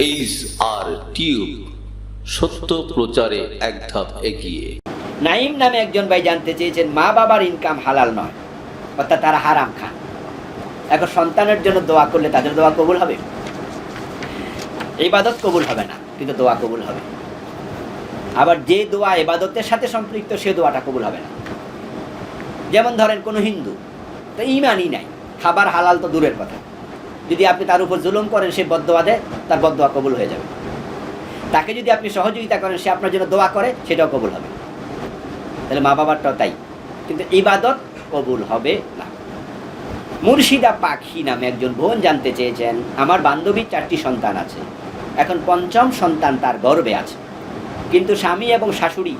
H R tube, সত্য প্রচারে এক ধাপ এগিয়ে। নাইম নামে একজন ভাই জানতে চেয়েছেন, মা বাবার ইনকাম হালাল নয়, অর্থাৎ তারা হারাম খান। এখন সন্তানের জন্য দোয়া করলে তাদের দোয়া কবুল হবে? ইবাদত কবুল হবে না, কিন্তু দোয়া কবুল হবে। আবার যে দোয়া ইবাদতের সাথে সম্পৃক্ত সে দোয়াটা কবুল হবে না। যেমন ধরেন কোনো হিন্দু, তো ইমানই নাই, খাবার হালাল তো দূরের কথা, যদি আপনি তার উপর জুলুম করেন সে বদদোয়া দেয়, তার বদদোয়া কবুল হয়ে যাবে। তাকে যদি আপনি সহযোগিতা করেন সে আপনার জন্য দোয়া করে, সেটাও কবুল হবে। তাহলে মা বাবারটাও তাই, কিন্তু ইবাদত কবুল হবে না। মুর্শিদা পাখি নামে একজন বোন জানতে চেয়েছেন, আমার বান্ধবীর 4টি সন্তান আছে, এখন 5ম সন্তান তার গর্ভে আছে, কিন্তু স্বামী এবং শাশুড়ি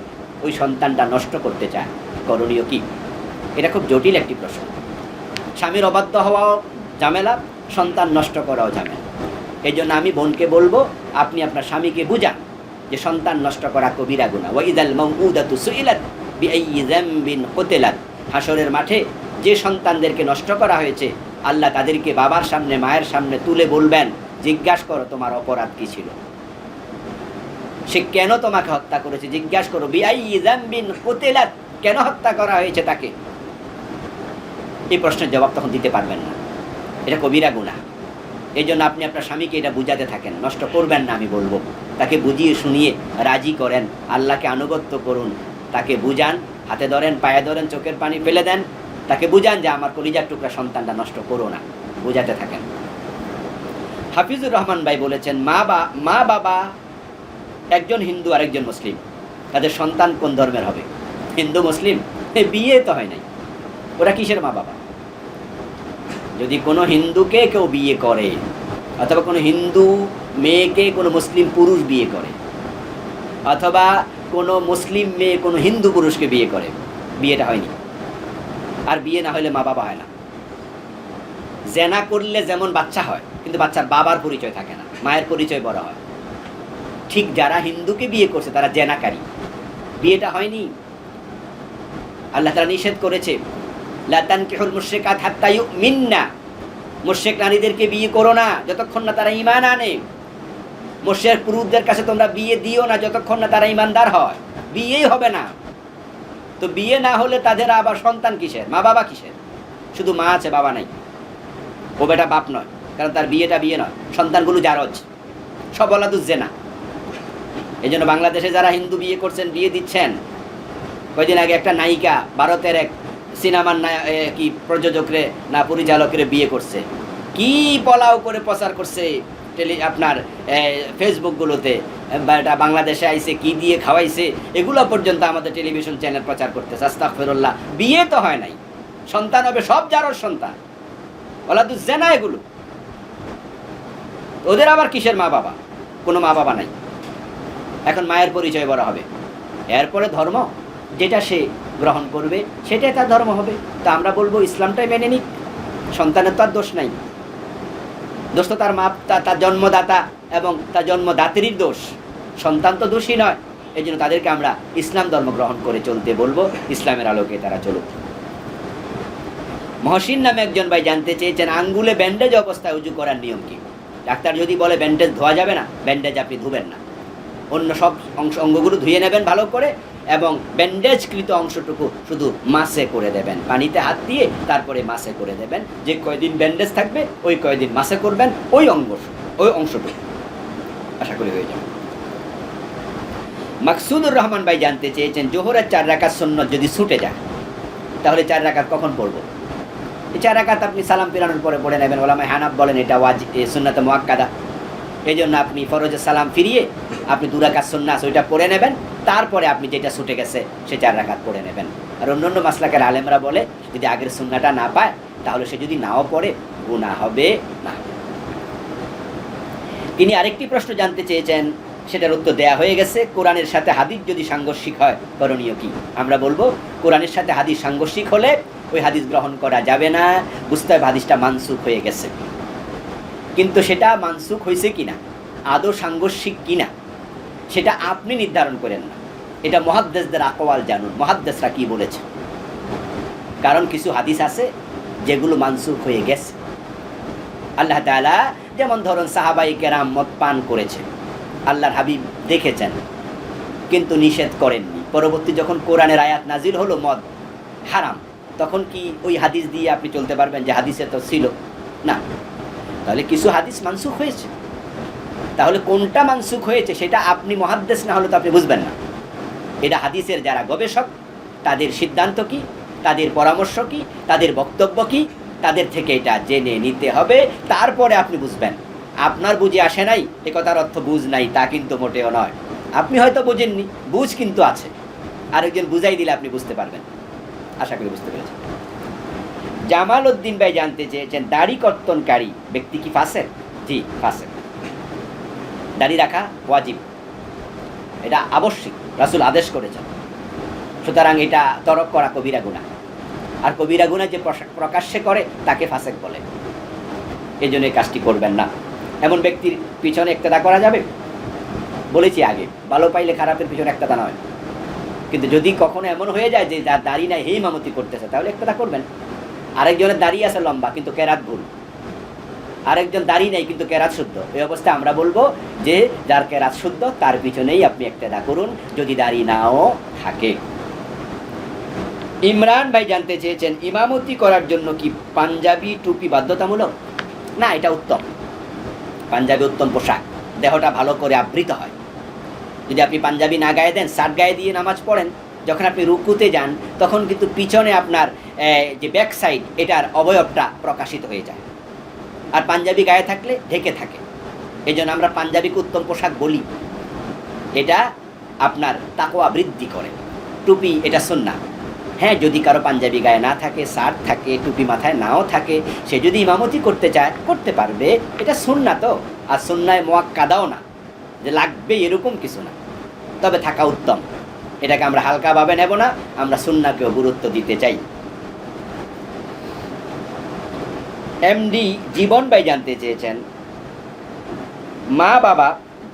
ওই সন্তানটা নষ্ট করতে চায়, করণীয় কি? এটা খুব জটিল একটি প্রশ্ন। স্বামীর অবাধ্য হওয়াও ঝামেলা, সন্তান নষ্ট করাও ঝামেলা। এই জন্য আমি বোনকে বলবো, আপনি আপনার স্বামীকে বুঝান যে সন্তান নষ্ট করা কবিরা গুনাহ। ওয়াইদাল মাউউদাতু সুইলাত বিআইয়ি যামবিন কুতিলাত, হাসরের মাঠে যে সন্তানদেরকে নষ্ট করা হয়েছে, আল্লাহ তাদেরকে বাবার সামনে মায়ের সামনে তুলে বলবেন, জিজ্ঞাসা করো তোমার অপরাধ কি ছিল, সে কেন তোমাকে হত্যা করেছে, জিজ্ঞাসা করো। বিআইয়ি যামবিন কুতিলাত, কেন হত্যা করা হয়েছে তাকে? এই প্রশ্নের জবাব তখন দিতে পারবেন না, এটা কবিরা গুনাহ। এই জন্য আপনি আপনার স্বামীকে এটা বুঝাতে থাকেন, নষ্ট করবেন না, আমি বলবো। তাকে বুঝিয়ে শুনিয়ে রাজি করেন, আল্লাহকে আনুগত্য করুন, তাকে বুঝান, হাতে ধরেন, পায়ে ধরেন, চোখের পানি ফেলে দেন, তাকে বুঝান যে আমার কলিজার টুকরা সন্তানটা নষ্ট করো না, বুঝাতে থাকেন। হাফিজুর রহমান ভাই বলেছেন, মা বাবা একজন হিন্দু আর একজন মুসলিম, তাদের সন্তান কোন ধর্মের হবে? হিন্দু মুসলিম? বিয়ে তো হয় নাই, ওরা কিসের মা বাবা? যদি কোনো হিন্দুকে কেউ বিয়ে করে, অথবা কোনো হিন্দু মেয়েকে কোনো মুসলিম পুরুষ বিয়ে করে, অথবা কোনো মুসলিম মেয়ে কোনো হিন্দু পুরুষকে বিয়ে করে, বিয়েটা হয়নি। আর বিয়ে না হলে মা বাবা হয় না। জেনা করলে যেমন বাচ্চা হয়, কিন্তু বাচ্চার বাবার পরিচয় থাকে না, মায়ের পরিচয় বড় হয়। ঠিক যারা হিন্দুকে বিয়ে করছে তারা জেনাকারী, বিয়েটা হয়নি। আল্লাহ তাআলা নিষেধ করেছে, লা তানকিহুল মুশরিকাত হাত্তা ইউমিননা, মুশরিক নারীদেরকে বিয়ে করো না যতক্ষণ না তারা ঈমান আনে। মুশরিক পুরুষদের কাছে তোমরা বিয়ে দিও না যতক্ষণ না তারা ঈমানদার হয়, বিয়েই হবে না। তো বিয়ে না হলে তাদের আবার সন্তান কিসের, মা বাবা কিসের? শুধু মা আছে, বাবা নাই। ও বেটা বাপ নয়, কারণ তার বিয়েটা বিয়ে নয়, সন্তানগুলো জারজ, সব ওলাদুজ জেনা। এই জন্য বাংলাদেশে যারা হিন্দু বিয়ে করছেন, বিয়ে দিচ্ছেন, কয়দিন আগে একটা নায়িকা ভারতের এক সিনেমার কি প্রযোজকরে না পরিচালকরে বিয়ে করছে, কি পলাও করে প্রচার করছে আপনার ফেসবুকগুলোতে, এটা বাংলাদেশে আইছে, কি দিয়ে খাওয়াইছে, এগুলো পর্যন্ত আমাদের টেলিভিশন চ্যানেল প্রচার করতেছে। আস্তাগফিরুল্লাহ, বিয়ে তো হয় নাই, সন্তান হবে সব জারজ সন্তান, ওলাদুজ জেনা এগুলো। ওদের আবার কিসের মা বাবা? কোনো মা বাবা নাই। এখন মায়ের পরিচয় বড় হবে, এরপরে ধর্ম যেটা সে গ্রহণ করবে সেটাই তার ধর্ম হবে। তা আমরা বলবো ইসলামটাই মেনে নিক, সন্তানের তো আর দোষ নাই, দোষ তো তার মা, তার জন্মদাতা এবং তার জন্মদাত্রীর দোষ, সন্তান তো দোষী নয়। এই জন্য তাদেরকে আমরা ইসলাম ধর্ম গ্রহণ করে চলতে বলবো, ইসলামের আলোকে তারা চলুক। মহসিন নামে একজন ভাই জানতে চেয়েছেন, আঙ্গুলে ব্যান্ডেজ অবস্থায় উজু করার নিয়ম কি? ডাক্তার যদি বলে ব্যান্ডেজ ধোয়া যাবে না, ব্যান্ডেজ আপনি ধুবেন না, অন্য সব অঙ্গগুলো ধুয়ে নেবেন ভালো করে, এবং ব্যান্ডেজকৃত অংশটুকু শুধু মাসে করে দেবেন, পানিতে হাত দিয়ে তারপরে মাসে করে দেবেন। যে কয়দিন ব্যান্ডেজ থাকবে ওই কয়দিন মাসে করবেন ওই অংশটুকু, আশা করি হয়ে যাবে। মাকসুদুর রহমান ভাই জানতে চেয়েছেন, জোহরের 4 রাকাত সুন্নত যদি ছুটে যায় তাহলে 4 রাকাত কখন পড়বো? এই 4 রাকাত আপনি সালাম ফিরানোর পরে পড়ে নেবেন। ওলামায়ে হানাফ বলেন এটা সুন্নাতে মুআক্কাদা, এই জন্য আপনি ফরজে সালাম ফিরিয়ে আপনি 2 রাকাত সুন্নাত ওইটা পড়ে নেবেন, তারপরে আপনি যেটা ছুটে গেছে সে 4 রাকাত পড়ে নেবেন। আর অন্যান্য মাসলাকের আলেমরা বলে, যদি আগের সুন্নাটা না পায় তাহলে সে যদি নাও পড়ে গুনাহ হবে না। তিনি আরেকটি প্রশ্ন জানতে চেয়েছেন, সেটার উত্তর দেয়া হয়ে গেছে। কোরআনের সাথে হাদিস যদি সাংঘর্ষিক হয় করণীয় কি? আমরা বলবো, কোরআনের সাথে হাদিস সাংঘর্ষিক হলে ওই হাদিস গ্রহণ করা যাবে না, বুঝতে হবে হাদিসটা মানসুখ হয়ে গেছে। কিন্তু সেটা মানসুখ হয়েছে কিনা, আদৌ সাংঘর্ষিক কিনা, সেটা আপনি নির্ধারণ করেন না, এটা মুহাদ্দিসদের আকওয়াল জানুন, মুহাদ্দিসরা কি বলেছে। কারণ কিছু হাদিস আছে যেগুলো মানসুখ হয়ে গেছে। আল্লাহ তাআলা যেমন ধরুন সাহাবাই কেরাম মদ পান করেছে, আল্লাহর হাবিব দেখেছেন কিন্তু নিষেধ করেননি। পরবর্তী যখন কোরআনের আয়াত নাজিল হলো মদ হারাম, তখন কি ওই হাদিস দিয়ে আপনি চলতে পারবেন যে হাদিসে তো ছিল না? তাহলে কিছু হাদিস মানসুখ হয়েছে। তাহলে কোনটা মানসুখ হয়েছে সেটা আপনি মুহাদ্দিস না হলে তো আপনি বুঝবেন না। এটা হাদিসের যারা গবেষক তাদের সিদ্ধান্ত কি, তাদের পরামর্শ কি, তাদের বক্তব্য কি, তাদের থেকে এটা জেনে নিতে হবে, তারপরে আপনি বুঝবেন। আপনার বুঝে আসে নাই এ কথার অর্থ বুঝ নাই তা কিন্তু মোটেও নয়। আপনি হয়তো বুঝেননি, বুঝ কিন্তু আছে, আরেকজন বুঝাই দিলে আপনি বুঝতে পারবেন। আশা করি বুঝতে পেরেছেন। জামাল উদ্দিন ভাই জানতে চেয়েছেন দাড়ি কর্তনকারী ব্যক্তি কি ফাসেক? জি, ফাসেক। দাড়ি রাখা ওয়াজিব, এটা আবশ্যিক, রাসূল আদেশ করেছেন। সুতরাং এটা তরক করা কবিরা গুনাহ। আর কবিরা গুনাহ যে প্রকাশ্যে করে তাকে ফাসেক বলে। এই জন্য এই কাজটি করবেন না। এমন ব্যক্তির পিছনে ইক্তেদা করা যাবে? বলেছি আগে, ভালো পাইলে খারাপের পিছনে ইক্তেদা নয়। কিন্তু যদি কখনো এমন হয়ে যায় যে যার দাড়ি নাই হে ইমামতি করতেছে, তাহলে ইক্তেদা করবেন। আরেকজনের দাড়ি আছে লম্বা কিন্তু কেরাত ভুল, আরেকজন দাড়ি নেই কিন্তু কেরাত শুদ্ধ, এই অবস্থায় আমরা বলবো যে যার কেরাত শুদ্ধ তার পিছনেই আপনি ইক্তেদা করুন, যদি দাড়ি নাও থাকে। ইমরান ভাই জানতে চেয়েছেন ইমামতি করার জন্য কি পাঞ্জাবি টুপি বাধ্যতামূলক? না, এটা উত্তম। পাঞ্জাবি উত্তম পোশাক, দেহটা ভালো করে আবৃত হয়। যদি আপনি পাঞ্জাবি না গায়ে দেন, শার্ট গায়ে দিয়ে নামাজ পড়েন, যখন আপনি রুকুতে যান তখন কিন্তু পিছনে আপনার যে ব্যাক সাইড এটার অবয়বটা প্রকাশিত হয়ে যায়। আর পাঞ্জাবি গায়ে থাকলে ঢেকে থাকে। এই জন্য আমরা পাঞ্জাবিকে উত্তম পোশাক বলি। এটা আপনার তাকওয়া বৃদ্ধি করে। টুপি এটা সুন্নাহ। হ্যাঁ, যদি কারো পাঞ্জাবি গায়ে না থাকে, শার্ট থাকে, টুপি মাথায় নাও থাকে, সে যদি ইমামতি করতে চায় করতে পারবে, এটা সুন্নাহ তো। আর সুন্নায় মুআক্কাদাও না যে লাগবে এরকম কিছু না, তবে থাকা উত্তম। এটাকে আমরা হালকাভাবে নেব না, আমরা সুন্নাহকেও গুরুত্ব দিতে চাই। এমডি জীবন ভাই জানতে চেয়েছেন মা বাবা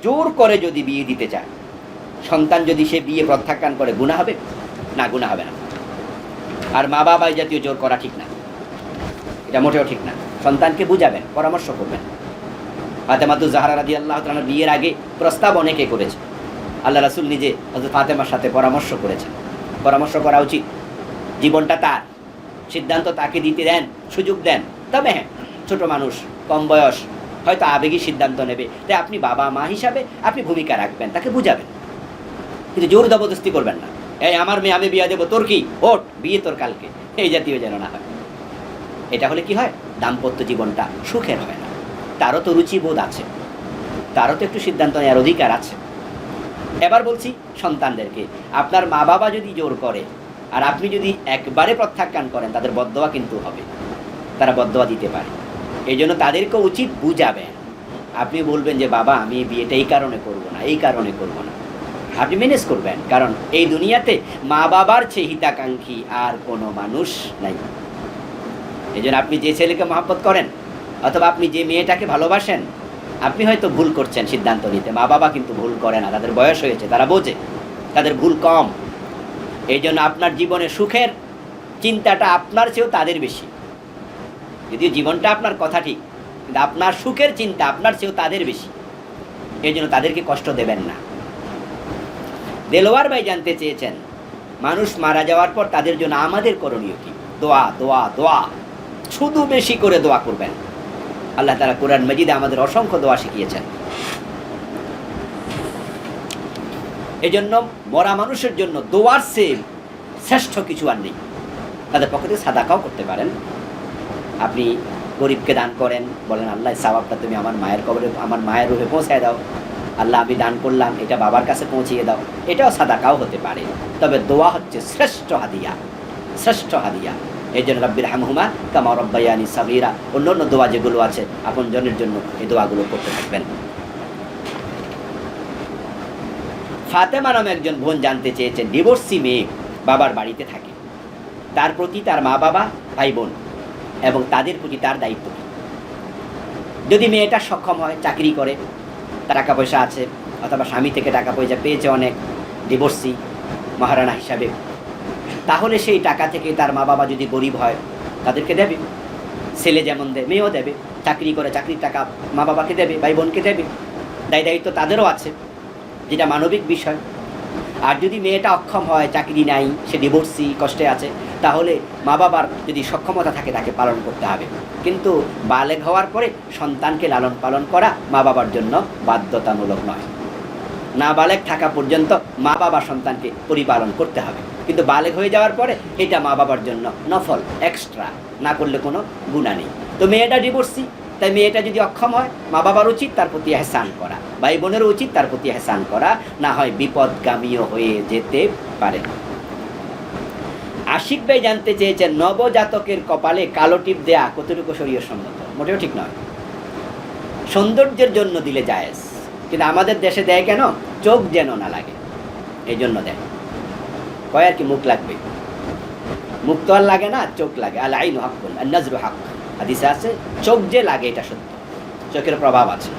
জোর করে যদি বিয়ে দিতে চায়, সন্তান যদি সে বিয়ে প্রত্যাখ্যান করে গুনাহ হবে? না, গুনাহ হবে না। আর মা বাবা এই জাতীয় জোর করা ঠিক না, এটা মোটেও ঠিক না। সন্তানকে বুঝাবেন, পরামর্শ করবেন। ফাতেমাতুজ জাহরা রাদিয়াল্লাহু তাআলা বিয়ের আগে প্রস্তাব অনেকে করেছে, আল্লাহ রাসূল নিজে হযরত ফাতেমার সাথে পরামর্শ করেছেন। পরামর্শ করা উচিত, জীবনটা তার, সিদ্ধান্ত তাকে দিতে দেন, সুযোগ দেন। তবে হ্যাঁ, ছোট মানুষ, কম বয়স, হয়তো আবেগী সিদ্ধান্ত নেবে, তাই আপনি বাবা মা হিসাবে আপনি ভূমিকা রাখবেন, তাকে বুঝাবেন, কিন্তু জোর জবরদস্তি করবেন না। এই আমার মেয়ে আমি বিয়ে দেবো, তোর কি ওট, বিয়ে তোর কালকে, এই জাতীয় যেন না হয়। এটা হলে কি হয়, দাম্পত্য জীবনটা সুখের হয় না। তারও তো রুচিবোধ আছে, তারও তো একটু সিদ্ধান্ত নেওয়ার অধিকার আছে। এবার বলছি সন্তানদেরকে, আপনার মা বাবা যদি জোর করে আর আপনি যদি একবারে প্রত্যাখ্যান করেন, তাদের বদদোয়া কিন্তু হবে, তারা বদদোয়া দিতে পারে। এই জন্য তাদেরকে উচিত বুঝাবেন। আপনি বলবেন যে বাবা আমি এই বিয়েটা এই কারণে করবো না, এই কারণে করবো না, আপনি ম্যানেজ করবেন। কারণ এই দুনিয়াতে মা বাবার চেয়ে হিতাকাঙ্ক্ষী আর কোনো মানুষ নাই। এই জন্য আপনি যে ছেলেকে মহব্বত করেন অথবা আপনি যে মেয়েটাকে ভালোবাসেন, আপনি হয়তো ভুল করছেন সিদ্ধান্ত নিতে, মা বাবা কিন্তু ভুল করে না, তাদের বয়স হয়েছে, তারা বোঝে, তাদের ভুল কম। এই জন্য আপনার জীবনে সুখের চিন্তাটা আপনার চেয়েও তাদের বেশি। যদিও জীবনটা আপনার কথা ঠিক, কিন্তু আপনার সুখের চিন্তা আপনার চেয়েও তাদের বেশি। এই জন্য তাদেরকে কষ্ট দেবেন না। দেলোয়ার ভাই জানতে চেয়েছেন মানুষ মারা যাওয়ার পর তাদের জন্য আমাদের করণীয় কি? দোয়া, দোয়া, দোয়া, শুধু বেশি করে দোয়া করবেন। আল্লাহ তাআলা কোরআন মাজিদে আমাদের অসংখ্য দোয়া শিখিয়েছেন। এই জন্য মরা মানুষের জন্য দোয়ার চেয়ে শ্রেষ্ঠ কিছু আর নেই। তাদের পক্ষ থেকে সাদাকাও করতে পারেন। আপনি গরিবকে দান করেন, বলেন আল্লাহ সওয়াবটা তুমি আমার মায়ের কবরে, আমার মায়ের রূহে পৌঁছায় দাও। আল্লাহ আমি দান করলাম, এটা বাবার কাছে পৌঁছিয়ে দাও। এটাও সাদাকাও হতে পারে। তবে দোয়া হচ্ছে শ্রেষ্ঠ হাদিয়া, শ্রেষ্ঠ হাদিয়া। এই জন্য রব্বির হামহুমা কামা রব্বায়ানি সাগীরা, অন্য অন্য দোয়া যেগুলো আছে আপনজনের জন্য, এই দোয়াগুলো করতে থাকবেন। ফাতেমা নামে একজন বোন জানতে চেয়েছেন ডিভোর্সি মেয়ে বাবার বাড়িতে থাকে, তার প্রতি তার মা বাবা, ভাই বোন এবং তাদের প্রতি তার দায়িত্ব। যদি মেয়েটা সক্ষম হয়, চাকরি করে, টাকা পয়সা আছে, অথবা স্বামী থেকে টাকা পয়সা পেয়েছে অনেক, ডিভোর্সি মহারানা হিসাবে, তাহলে সেই টাকা থেকে তার মা বাবা যদি গরিব হয় তাদেরকে দেবে। ছেলে যেমন দেয় মেয়েও দেবে, চাকরি করে চাকরির টাকা মা বাবাকে দেবে, ভাই বোনকে দেবে, দায় দায়িত্ব তাদেরও আছে, যেটা মানবিক বিষয়। আর যদি মেয়েটা অক্ষম হয়, চাকরি নাই, সে ডিভোর্সি, কষ্টে আছে, তাহলে মা বাবার যদি সক্ষমতা থাকে তাকে পালন করতে হবে। কিন্তু বালেগ হওয়ার পরে সন্তানকে লালন পালন করা মা বাবার জন্য বাধ্যতামূলক নয়। না বালেগ থাকা পর্যন্ত মা বাবা সন্তানকে পরিপালন করতে হবে, কিন্তু বালেগ হয়ে যাওয়ার পরে এটা মা বাবার জন্য নফল, এক্সট্রা, না করলে কোনো গুণা নেই। তো মেয়েটা ডিভোর্সি, তাই মেয়েটা যদি অক্ষম হয়, মা বাবার উচিত তার প্রতি এহসান করা, ভাই বোনেরও উচিত তার প্রতি এহসান করা, না হয় বিপদগামীও হয়ে যেতে পারে। আশিক ভাই জানতে চেয়েছেন, নবজাতকের কপালে কালো টিপ দেয়া কতটুকু শরীয় সম্মত? মোটেও ঠিক নয়। সৌন্দর্যের জন্য দিলে জায়েজ, কিন্তু আমাদের দেশে দেয় কেন? চোখ যেন না লাগে, এই জন্য দেয়। কয় আর কি মুখ লাগবে, মুখ তো আর লাগে না, চোখ লাগে। আল আইনু হাক্কুন আন নাজরু হাক্ক, হাদিসে আছে চোখ যে লাগে এটা সত্য, চোখের প্রভাব আছে।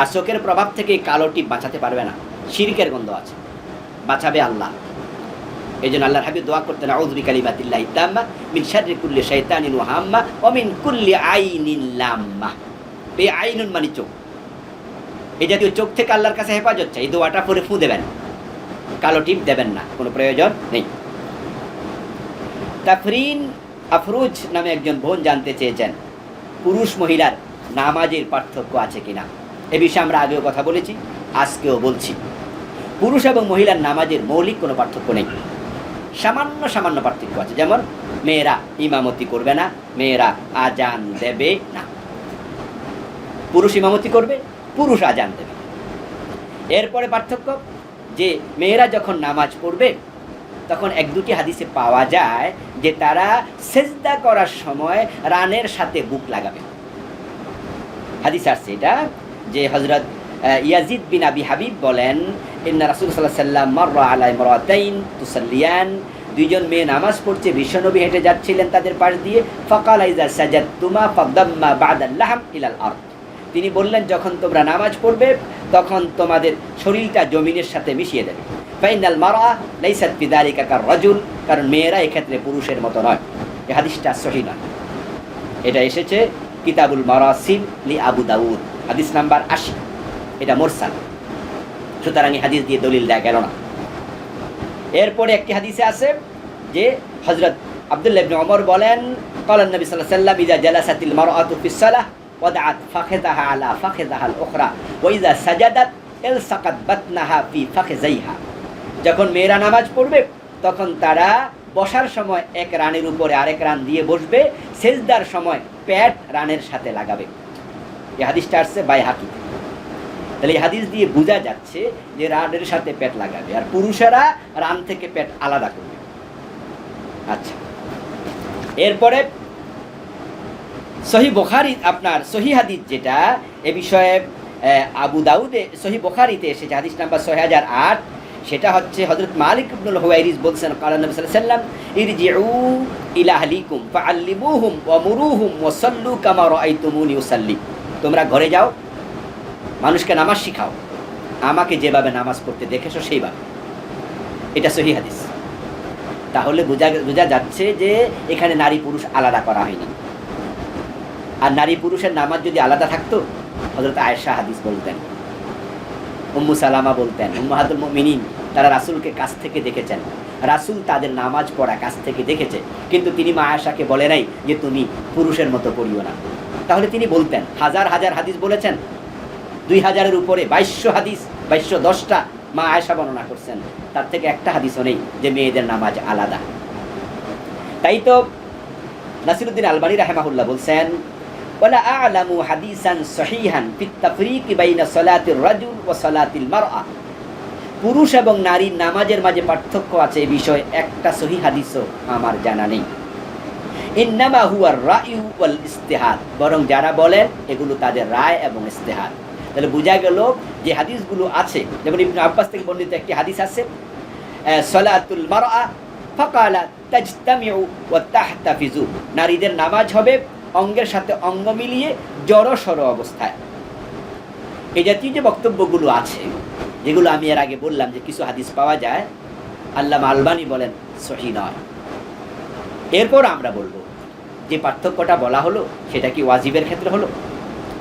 আর চোখের প্রভাব থেকে কালো টিপ বাঁচাতে পারবে না, শিরকের গন্ধ আছে, বাঁচাবে আল্লাহ। এই জন্য আল্লাহর হাবিব দোয়া করতেন, আউযু বিকালিমাতিল্লাহি তাম্মা মিন শাররি কুল্লি শাইতানিন ওয়া হাম্মা ওয়া মিন কুল্লি আইনিন লাম্মা। এই আইনুন মানে চোখ, এই জাতীয় চোখ থেকে আল্লাহর কাছে হেফাজত চাই। এই দোয়াটা পরে ফু দেবেন, কালো টিপ দেবেন না, কোনো প্রয়োজন নেই। তাফরিন আফরুজ নামে একজন বোন জানতে চেয়েছেন, পুরুষ মহিলার নামাজের পার্থক্য আছে কিনা? এ বিষয়ে আমরা আগেও কথা বলেছি, আজকেও বলছি। পুরুষ এবং মহিলার নামাজের মৌলিক কোনো পার্থক্য নেই, সামান্য সামান্য পার্থক্য আছে। যেমন মেয়েরা ইমামতি করবে না, মেয়েরা আজান দেবে না। পুরুষ ইমামতি করবে, পুরুষ আজান দেবে। এরপরে পার্থক্য যে মেয়েরা যখন নামাজ পড়বে তখন এক দুটি হাদিসে পাওয়া যায় যে তারা সেজদা করার সময় রানের সাথে বুক লাগাবে। হাদিস আসছে এটা, যে হযরত ইয়াজিদ বিন আবি হাবিব বলেন, ইন্না রাসূলুল্লাহ সাল্লাল্লাহু আলাইহি ওয়াসাল্লাম মাররা আলা ইমরাতাইন তুসাল্লিয়ান, দুইজন মেয়ে নামাজ পড়ছে, বিশ্বনবী হেঁটে যাচ্ছিলেন তাদের পাশ দিয়ে। ফাকালা ইযা সাজাদতুমা ফাদাম্মা বা'দাল লাহম ইলাল আরদ, তিনি বললেন যখন তোমরা নামাজ পড়বে তখন তোমাদের শরীরটা জমিনের সাথে মিশিয়ে দেবে। ফাইনাল মারআ লাইসাত বিযালিকা কার-রাজুল, কারণ মেয়েরা এক্ষেত্রে পুরুষের মতো নয়। এই হাদিসটা সহিহ নয়, এটা এসেছে কিতাবুল মারাসিল লি আবু দাউদ, হাদিস নাম্বার 80, এটা মুরসাল, সুতরাং এই হাদিস দিয়ে দলিল দেয়া গেল না। এরপরে একটি হাদিসে আছে যে হযরত আব্দুল্লাহ ইবনে ওমর বলেন, ক্বালা নবী সাল্লাল্লাহু আলাইহি ওয়াসাল্লাম, ইযা জালাসাতিল মারআতু ফিস সালাহ ওয়াদাআত ফাখিযাহা আলা ফাখিযাহাল উখরা ওয়া ইযা সাজাদাত ইলসাকাত বাতনাহা ফি ফাখিযাইহা, যখন মেয়েরা নামাজ পড়বে তখন তারা বসার সময় এক রানের উপরে আরেক রান দিয়ে বসবে, সেজদার সময় পেট রানের সাথে লাগাবে। এই হাদিসটা আসছে বাইহাকি। তাহলে এই হাদিস দিয়ে বোঝা যাচ্ছে যে রানের সাথে পেট লাগাবে, আর পুরুষেরা রান থেকে পেট আলাদা করবে। আচ্ছা, এরপরে সহিহ বুখারী, আপনার সহিহ হাদিস যেটা এ বিষয়ে আবু দাউদে সহিহ বুখারীতে এসেছে, হাদিস নাম্বার 6008, সেটা হচ্ছে হযরত মালিক ইবনুল হুয়াইরিস বলছেন, ক্বালা নবী সাল্লাল্লাহু আলাইহি ওয়াসাল্লাম, ইরজিউ ইলা আহলিকুম ফাআল্লিমুহুম ওয়া মুরুহুম ওয়া সাল্লু কামা রাআইতুমুনি উসাল্লি, তোমরা ঘরে যাও, মানুষকে নামাজ শিখাও, আমাকে যেভাবে নামাজ পড়তে দেখেছো সেইভাবে। এটা সহিহ হাদিস। তাহলে বোঝা যাচ্ছে যে এখানে নারী পুরুষ আলাদা করা হয়নি। আর নারী পুরুষের নামাজ যদি আলাদা থাকতো, হযরত আয়েশা হাদিস বলতেন, উম্মু সালামা বলতেন, উম্মাহাতুল মুমিনিন, তারা রাসূলকে কাছ থেকে দেখেছেন, রাসূল তাদের নামাজ পড়া কাছ থেকে দেখেছে, কিন্তু তিনি মা আয়েশাকে বলে নাই যে তুমি পুরুষের মতো পড়িও না। তাহলে তিনি বলতেন, হাজার হাজার হাদিস বলেছেন, 2000-এর উপরে 2200 হাদিস, 2210টা মা আয়েশা বর্ণনা করছেন, তার থেকে একটা হাদিসও নেই যে মেয়েদের নামাজ আলাদা। তাই তো নাসিরুদ্দিন আলবানী রাহিমাহুল্লাহ বলছেন, ওয়ালা আ'লামু হাদিসান সহিহান ফিত তাফরিক বাইনা সালাতির রাজুল ওয়া সালাতিল মারআ, পুরুষ এবং নারীর নামাজের মাঝে পার্থক্য আছে এই বিষয়ে একটা সহিহ হাদিসও আমার জানা নেই। ইন্নামা হুয়ার রায়ু ওয়াল ইস্তিহাদ, বরং যারা বলেন এগুলো তাদের রায় এবং ইস্তিহাদ। তাহলে বোঝা গেল যে হাদিসগুলো আছে, যেমন ইবনে আব্বাস থেকে বর্ণিত একটি হাদিস আছে, সালাতুল মারআ ফাকালা তাজতামিউ ওয়া তাহতাফিজু, নারীদের নামাজ হবে অঙ্গের সাথে অঙ্গ মিলিয়ে জড়সড় অবস্থায়। এই জাতীয় যে বক্তব্যগুলো আছে, যেগুলো আমি এর আগে বললাম যে কিছু হাদিস পাওয়া যায়, আল্লামা আলবানী বলেন সহিহ নয়। এরপর আমরা বলবো যে পার্থক্যটা বলা হলো সেটা কি ওয়াজিবের ক্ষেত্রে হলো,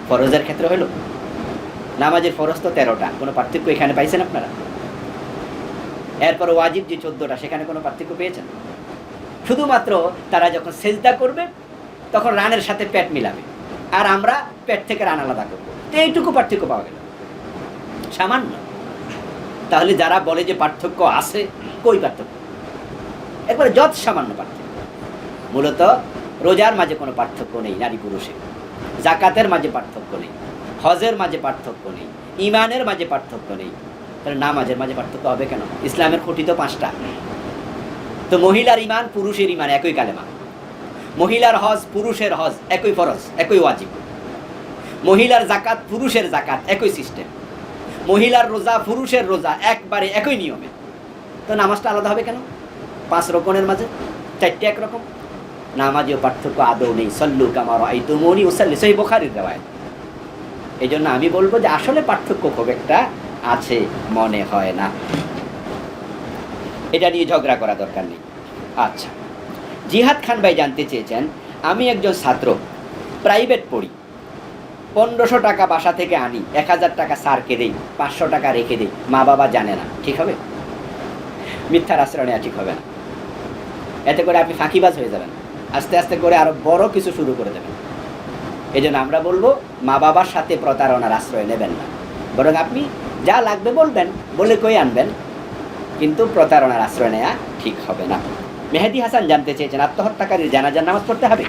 ফরজের ক্ষেত্রে হলো? নামাজের ফরজ তো 13টা, কোনো পার্থক্য এখানে পাইছেন আপনারা? এরপর ওয়াজিব যে 14টা, সেখানে কোনো পার্থক্য পেয়েছেন? শুধুমাত্র তারা যখন সেজদা করবে তখন রানের সাথে পেট মিলাবে, আর আমরা পেট থেকে রান আলাদা করবো, তো এইটুকু পার্থক্য পাওয়া গেল, সামান্য। তাহলে যারা বলে যে পার্থক্য আছে, কই পার্থক্য? একবারে যত সামান্য পার্থক্য। মূলত রোজার মাঝে কোনো পার্থক্য নেই নারী পুরুষে, জাকাতের মাঝে পার্থক্য নেই, হজের মাঝে পার্থক্য নেই, ইমানের মাঝে পার্থক্য নেই, তাহলে নামাজের মাঝে পার্থক্য হবে কেন? ইসলামের খুঁটি তো 5টা। তো মহিলার ইমান পুরুষের ইমান একই কালেমা, মহিলার হজ পুরুষের হজ একই ফরজ, একই ওয়াজিব, মহিলার জাকাত পুরুষের জাকাত একই সিস্টেম, মহিলার রোজা পুরুষের রোজা একবারে একই নিয়মে। তো নামাজটা আলাদা হবে কেন? 5 রকমের মাঝে 4টে একরকম। নামাজেও পার্থক্য আদৌ নেই। সল্লু কামা রাআইতুমুনি উসাল্লি, সহিহ বুখারীর riwayat। এই জন্য আমি বলবো যে আসলে পার্থক্য খুব একটা আছে মনে হয় না, এটা নিয়ে ঝগড়া করা দরকার নেই। আচ্ছা, জিহাদ খান ভাই জানতে চেয়েছেন, আমি একজন ছাত্র, প্রাইভেট পড়ি, 1500 টাকা বাসা থেকে আনি, 1000 টাকা স্যারকে দেই, 500 টাকা রেখে দিই, মা বাবা জানে না, ঠিক হবে? মিথ্যার আশ্রয় নেওয়া ঠিক হবে না। এতে করে আপনি ফাঁকিবাজ হয়ে যাবেন, আস্তে আস্তে করে আরো বড় কিছু শুরু করে দেবেন। এই জন্য আমরা বলবো মা বাবার সাথে প্রতারণার আশ্রয় নেবেন না, বরং আপনি যা লাগবে বলবেন, বলে কই আনবেন, কিন্তু প্রতারণার আশ্রয় নেওয়া ঠিক হবে না। মেহেদি হাসান জানতে চেয়েছেন, আত্মহত্যাকারীর জানাজার নামাজ পড়তে হবে?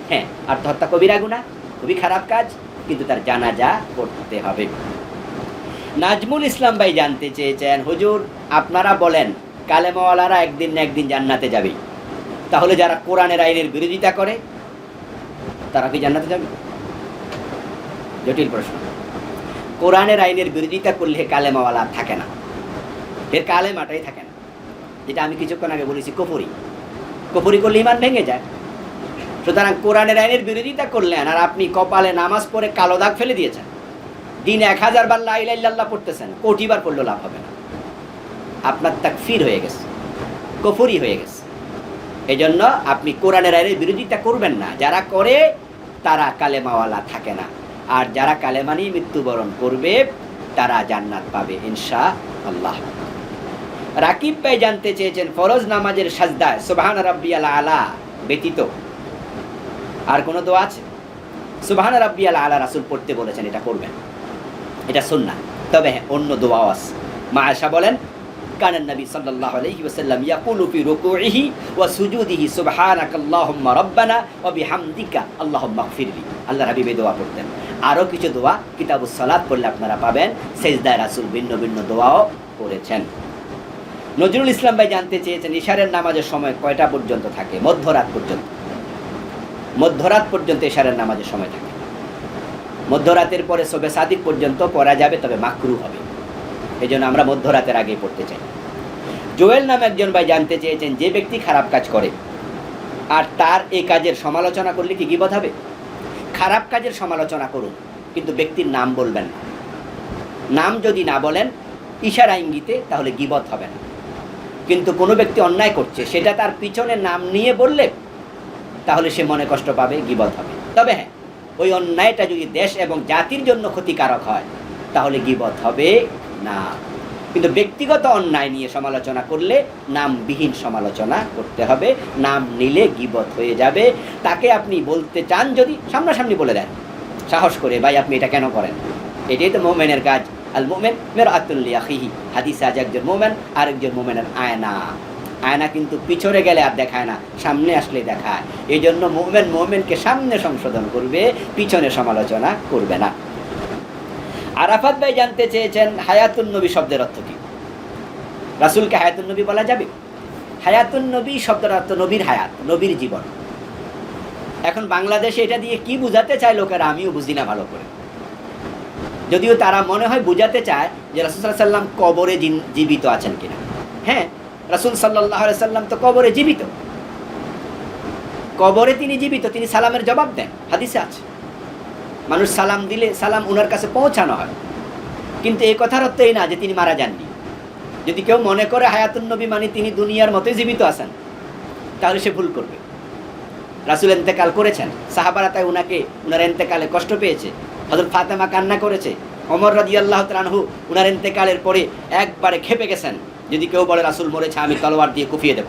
হ্যাঁ, আত্মহত্যা কবিরা গুনাহ, খুবই খারাপ কাজ, কিন্তু তার জানাজা পড়তে হবে। নাজমুল ইসলাম ভাই জানতে চেয়েছেন, হুজুর আপনারা বলেন কালেমাওয়ালারা একদিন না একদিন জান্নাতে যাবে, তাহলে যারা কোরআনের আইনের বিরোধিতা করে তারা কি জান্নাতে যাবে? জটিল প্রশ্ন। কোরআনের আইনের বিরোধিতা করলে কালেমাওয়ালা থাকে না, এর কালেমাটাই থাকে না, যেটা আমি কিছুক্ষণ আগে বলেছি, কুফরি। কুফরি করলে ইমান ভেঙে যায়। সুতরাং কোরআনের আইনের বিরোধিতা করলেন আর আপনি কপালে নামাজ পড়ে কালো দাগ ফেলে দিয়েছেন, দিন 1000 বার লা ইলাহা ইল্লাল্লাহ পড়তেছেন, কোটিবার পড়লেও লাভ হবে না, আপনার তাকফির হয়ে গেছে, কুফরি হয়ে গেছে। এই জন্য আপনি কোরআনের আইনের বিরোধিতা করবেন না, যারা করে তারা কালেমাওয়ালা থাকে না, আর যারা কালেমা নিয়ে মৃত্যুবরণ করবে তারা জান্নাত পাবে ইনশাআল্লাহ। রাকিব ভাই জানতে চেয়েছেন, ফরজ নামাজের সাজদায় সুবহান রাব্বিয়াল আলা ব্যতীত আর কোনো দোয়া আছে? সুবহান রাব্বিয়াল আলা রাসূল পড়তে বলেছেন, এটা করবেন, এটা সুন্নাহ। তবে হ্যাঁ, অন্য দোয়াও আছে। মা আয়েশা বলেন, কানান নবী সাল্লাল্লাহু আলাইহি ওয়াসাল্লাম ইয়াকুলু ফি রুকুইহি ওয়া সুজুদিহি সুবহানাকাল্লাহুম্মা রাব্বানা ওয়া বিহামদিকা আল্লাহুম্মা গফিরলি। আল্লাহর হাবিব এই দোয়া পড়তেন। আরও কিছু দোয়া কিতাবুস সালাত পড়লে আপনারা পাবেন, সেজদায় রাসূল ভিন্ন ভিন্ন দোয়াও করেছেন। নজরুল ইসলাম ভাই জানতে চেয়েছেন, ইশারের নামাজের সময় কয়টা পর্যন্ত থাকে? মধ্যরাত পর্যন্ত। মধ্যরাত পর্যন্ত ইশারের নামাজের সময় থাকে। মধ্যরাতের পরে শবে সাদিক পর্যন্ত পড়া যাবে, তবে মাকরু হবে। এই জন্য আমরা মধ্যরাতের আগেই পড়তে চাই। জোয়েল নামে একজন ভাই জানতে চেয়েছেন, যে ব্যক্তি খারাপ কাজ করে আর তার এই কাজের সমালোচনা করলে কি গীবত হবে? খারাপ কাজের সমালোচনা করুন, কিন্তু ব্যক্তির নাম বলবেন না। নাম যদি না বলেন ইশারা ইঙ্গিতে, তাহলে গীবত হবে না। কিন্তু কোনো ব্যক্তি অন্যায় করছে, সেটা তার পিছনে নাম নিয়ে বললে তাহলে সে মনে কষ্ট পাবে, গীবত হবে। তবে হ্যাঁ, ওই অন্যায়টা যদি দেশ এবং জাতির জন্য ক্ষতিকারক হয় তাহলে গীবত হবে না। কিন্তু ব্যক্তিগত অন্যায় নিয়ে সমালোচনা করলে নামবিহীন সমালোচনা করতে হবে, নাম নিলে গীবত হয়ে যাবে। তাকে আপনি বলতে চান যদি, সামনাসামনি বলে দেন সাহস করে, ভাই আপনি এটা কেন করেন, এটাই তো মুমিনের কাজ। আল মুমিন মিরআতুল লিআখিহি, হাদিসে আছে একজন মুমিন আরেকজন মুমিনের আয়না। আয়না কিন্তু পিছনে গেলে আর দেখায় না, সামনে আসলে দেখায়। এই জন্য মুমিন মুমিনকে সামনে সংশোধন করবে, পিছনে সমালোচনা করবে না। আরাফাত ভাই জানতে চেয়েছেন, হায়াতুন নবী শব্দের অর্থ কি? রাসূলকে হায়াতুন নবী বলা যাবে? হায়াতুন নবী শব্দের অর্থ নবীর হায়াত, নবীর জীবন। এখন বাংলাদেশে এটা দিয়ে কি বুঝাতে চায় লোকেরা, আমিও বুঝি না ভালো করে। যদিও তারা মনে হয় বুঝাতে চায় যে রাসূল সাল্লাল্লাহু আলাইহি ওয়াসাল্লাম কবরে জীবিত আছেন কিনা। হ্যাঁ, রাসূল সাল্লাল্লাহু আলাইহি ওয়াসাল্লাম তো কবরে জীবিত, কবরে তিনি জীবিত, তিনি সালামের জবাব দেন, হাদিসে আছে। মানুষ সালাম দিলে সালাম ওনার কাছে পৌঁছানো হয়, কিন্তু এই কথার অর্থ এই না যে তিনি মারা যাননি। যদি কেউ মনে করে হায়াতুন নবী মানে তিনি দুনিয়ার মতোই জীবিত আছেন, তাহলে সে ভুল করবে। রাসূল ইন্তেকাল করেছেন, সাহাবারা তাই উনার ইন্তেকালে কষ্ট পেয়েছে। হযরত ফাতেমা কান্না করেছে, ওমর রাদিয়াল্লাহু তাআলা আনহু উনার ইন্তেকালের পরে একবারে ক্ষেপে গেছেন, যদি কেউ বলে রাসূল মরেছে আমি তলোয়ার দিয়ে কুপিয়ে দেব।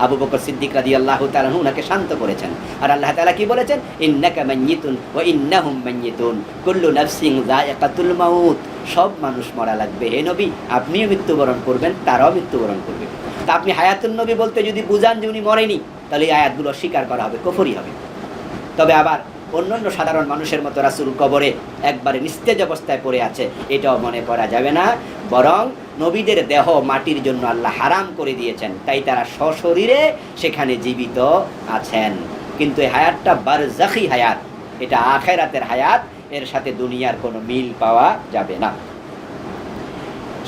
আবু বকর সিদ্দিক রাদিয়াল্লাহু তাআলা আনহু উনাকে শান্ত করেছেন। আর আল্লাহ তাআলা কি বলেছেন? ইন্নাকা মাইয়িতুন ওয়া ইন্নাহুম মাইয়িতুন কুল্লু নাফসিন যায়িকাতুল মাউত। সব মানুষ মরা লাগবে হে নবী, আপনিও মৃত্যুবরণ করবেন, তারাও মৃত্যুবরণ করবে। তা আপনি হায়াতুন নবী বলতে যদি বুঝান যে উনি মরেনি, তাহলে এই আয়াতগুলো স্বীকার করা হবে, কুফরি হবে। তবে আবার অন্যান্য সাধারণ মানুষের মতো রাসূল কবরে একবারে নিস্তেজ অবস্থায় পড়ে আছে এটাও মনে করা যাবে না, বরং নবীদের দেহ মাটির জন্য আল্লাহ হারাম করে দিয়েছেন, তাই তারা সশরীরে সেখানে জীবিত আছেন। কিন্তু এই হায়াতটা বারজাখী হায়াত, এটা আখিরাতের হায়াত, এর সাথে দুনিয়ার কোনো মিল পাওয়া যাবে না।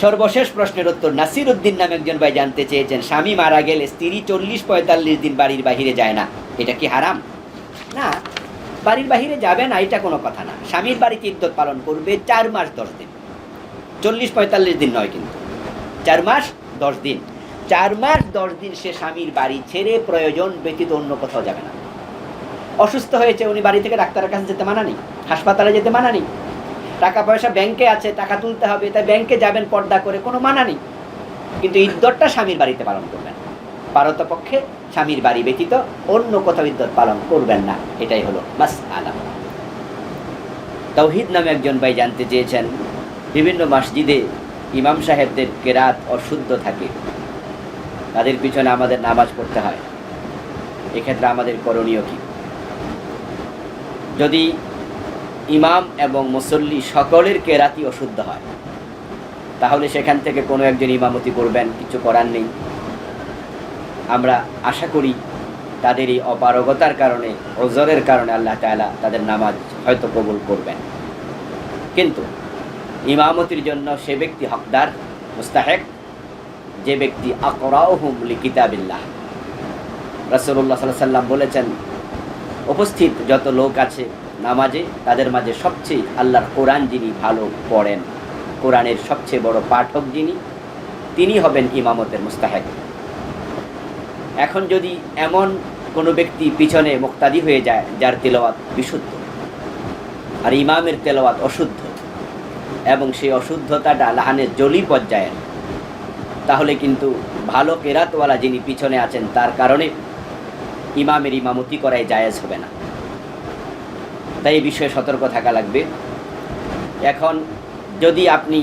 সর্বশেষ প্রশ্নের উত্তর নাসির উদ্দিন নামে একজন ভাই জানতে চেয়েছেন, স্বামী মারা গেলে স্ত্রী 40-45 দিন বাড়ির বাহিরে যায় না, এটা কি হারাম? না, বাড়ির বাহিরে যাবে না এটা কোনো কথা না। স্বামীর বাড়িতে ইদ্যত পালন করবে 4 মাস 10 দিন, 40-45 দিন নয়, কিন্তু 4 মাস 10 দিন। 4 মাস 10 দিন সে স্বামীর বাড়ি ছেড়ে প্রয়োজন ব্যতীত অন্য কোথাও যাবে না। অসুস্থ হয়েছে, উনি বাড়ি থেকে ডাক্তারের কাছে যেতে মানা নেই, হাসপাতালে যেতে মানা নেই। টাকা পয়সা ব্যাংকে আছে, টাকা তুলতে হবে, তাই ব্যাংকে যাবেন পর্দা করে, কোনো মানা নেই। কিন্তু ইদ্যতটা স্বামীর বাড়িতে পালন করবেন, পারতপক্ষে স্বামীর বাড়ি ব্যতীত অন্য কোথাও ইদ্যত পালন করবেন না, এটাই হলো মাসআলা। তাওহীদ নামে একজন ভাই জানতে চেয়েছেন, বিভিন্ন মসজিদে ইমাম সাহেবদের কেরাত অশুদ্ধ থাকে, তাদের পিছনে আমাদের নামাজ পড়তে হয়, এক্ষেত্রে আমাদের করণীয় কি? যদি ইমাম এবং মুসল্লি সকলের কেরাতই অশুদ্ধ হয়, তাহলে সেখান থেকে কোনো একজন ইমামতি করবেন, কিছু করার নেই। আমরা আশা করি তাদের এই অপারগতার কারণে, ওজরের কারণে আল্লাহ তাআলা তাদের নামাজ হয়তো কবুল করবেন। কিন্তু ইমামতির জন্য সে ব্যক্তি হকদার, মুস্তাহিক, যে ব্যক্তি আকরাউহুম লিকিতাবিল্লাহ। রাসূলুল্লাহ সাল্লাল্লাহু আলাইহি ওয়াসাল্লাম বলেছেন, উপস্থিত যত লোক আছে নামাজে, তাদের মাঝে সবচেয়ে আল্লাহর কোরআন যিনি ভালো পড়েন, কোরআনের সবচেয়ে বড় পাঠক যিনি, তিনি হবেন ইমামতের মুস্তাহিক। এখন যদি এমন কোনো ব্যক্তি পিছনে মুক্তাদি হয়ে যায় যার তেলাওয়াত বিশুদ্ধ আর ইমামের তেলাওয়াত অশুদ্ধ, এবং সেই অশুদ্ধতাটা লাহানের জলি পর্যায়ের, তাহলে কিন্তু ভালো কেরাতওয়ালা যিনি পিছনে আছেন তার কারণে ইমামের ইমামতি করাই জায়েজ হবে না। তাই এই বিষয়ে সতর্ক থাকা লাগবে। এখন যদি আপনি